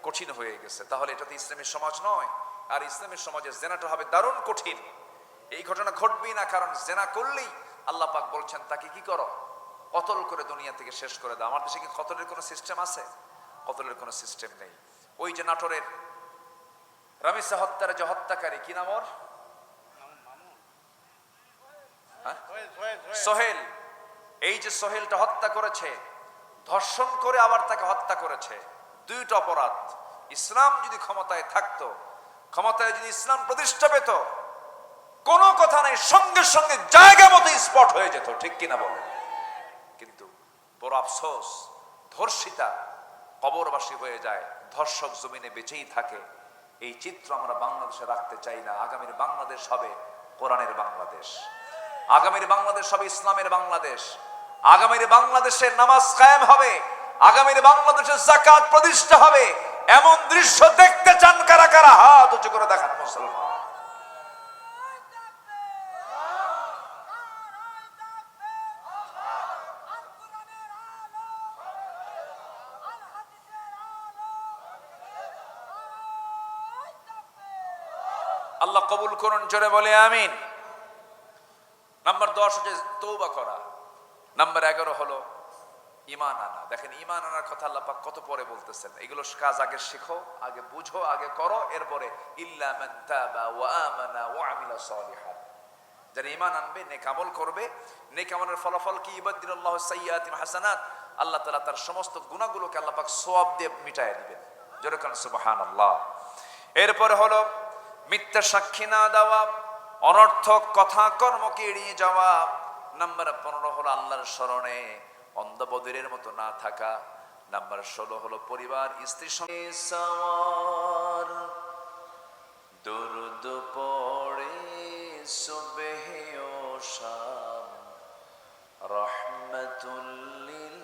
কঠিন হয়ে গেছে। তাহলে এটা তো ইসলামের সমাজ নয়। আর ইসলামের সমাজে জেনাটা হবে দারুণ কঠিন। এই ঘটনা ঘটবেই না, কারণ জেনা করলেই আল্লাহ পাক বলছেন তাকে কি করো, কতল করে দুনিয়া থেকে শেষ করে দাও। আমার দেশে কি কতলের কোনো সিস্টেম আছে? কতলের কোনো সিস্টেম নেই। ওই যে নাটোরের রামিসা হত্যার যে হত্যাকারী, কি নাম ওর? সোহেল। এই যে সোহেলটা হত্যা করেছে, ধর্ষণ করে আবার তাকে হত্যা করেছে, দুইটা অপরাধ। ইসলাম যদি ক্ষমতায় থাকতো, ক্ষমতায় যদি ইসলাম প্রতিষ্ঠা পেত, কোনো কথা নেই, সঙ্গে সঙ্গে জায়গা মতো স্পট হয়ে যেত, ঠিক কিনা বলে? কিন্তু বড় আফসোস, ধর্ষিতা কবরবাসী হয়ে যায়, ধর্ষক জমিনে বেঁচেই থাকে। এই চিত্র আমরা বাংলাদেশে রাখতে চাই না। আগামীর বাংলাদেশ হবে কোরআনের বাংলাদেশ, আগামীর বাংলাদেশ হবে ইসলামের বাংলাদেশ, আগামীর বাংলাদেশে নামাজ কায়েম হবে, আগামীর বাংলাদেশে যাকাত প্রতিষ্ঠা হবে। এমন দৃশ্য দেখতে চান কারা কারা? হাত উঁচু করে দেখান মুসলমান। আল্লাহ কবুল করুন, জোরে বলে আমিন। নাম্বার 10 হচ্ছে তওবা করা। নাম্বার 11 হলো ঈমান আনা। দেখেন, ঈমান আনার কথা আল্লাহ পাক কত পরে বলতেছেন। এগুলো কাজ আগে শিখো, আগে বুঝো, আগে করো, এরপরে ইল্লা মান তাবা ওয়া আমানা ওয়া আমিলা সালিহান। যারা ঈমান আনবে, নেক আমল করবে, নেক আমলের ফলাফল কি? ইবাদদিল্লাহু সাইয়্যাতিহিম হাসানাত। আল্লাহ তাআলা তার সমস্ত গুনাহগুলোকে আল্লাহ পাক সওয়াব দিয়ে মিটায় দিবেন। জোরে কান সুবহানাল্লাহ। এরপরে হলো মিথ্যা সাক্ষী না দেওয়া, অনর্থক কথা কর্মকে এড়িয়ে যাওয়া। নাম্বার 15 হলো আল্লাহর স্মরণে অন্ধ বদিরের মতো না থাকা। নাম্বার 16 হলো পরিবার স্ত্রীর সঙ্গে সওয়ার দুরুদ পড়ে সুবহে ও শাম রাহমাতুল লিল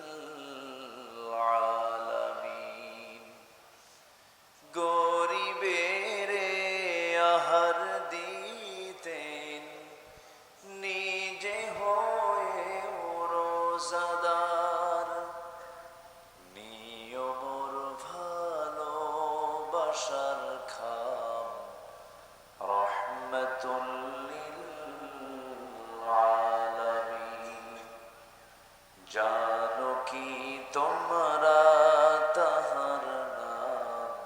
আলামিন। গরিবের আহার দিতেন, নিজে হয়ে রোজাদার, নিয়মর ভালোবাসার খাম রাহমাতুল লিল আলামিন। জানো কি তোমরা তাহার নাম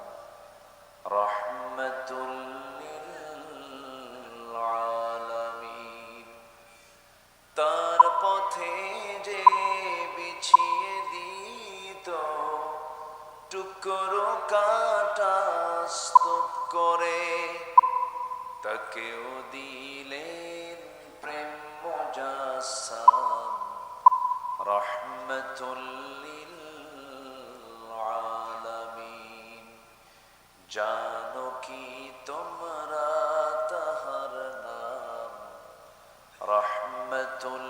রাহমাতুল লিল আলামিন। তার পথে যে বিছিয়ে দিত টুকরো কাটা স্তূপ করে, তাকেও দিলেন প্রেম মুজাসসাম রাহমাতুল লিল আলামিন। জানো কি তোমরা তাহার নাম রাহমাতুল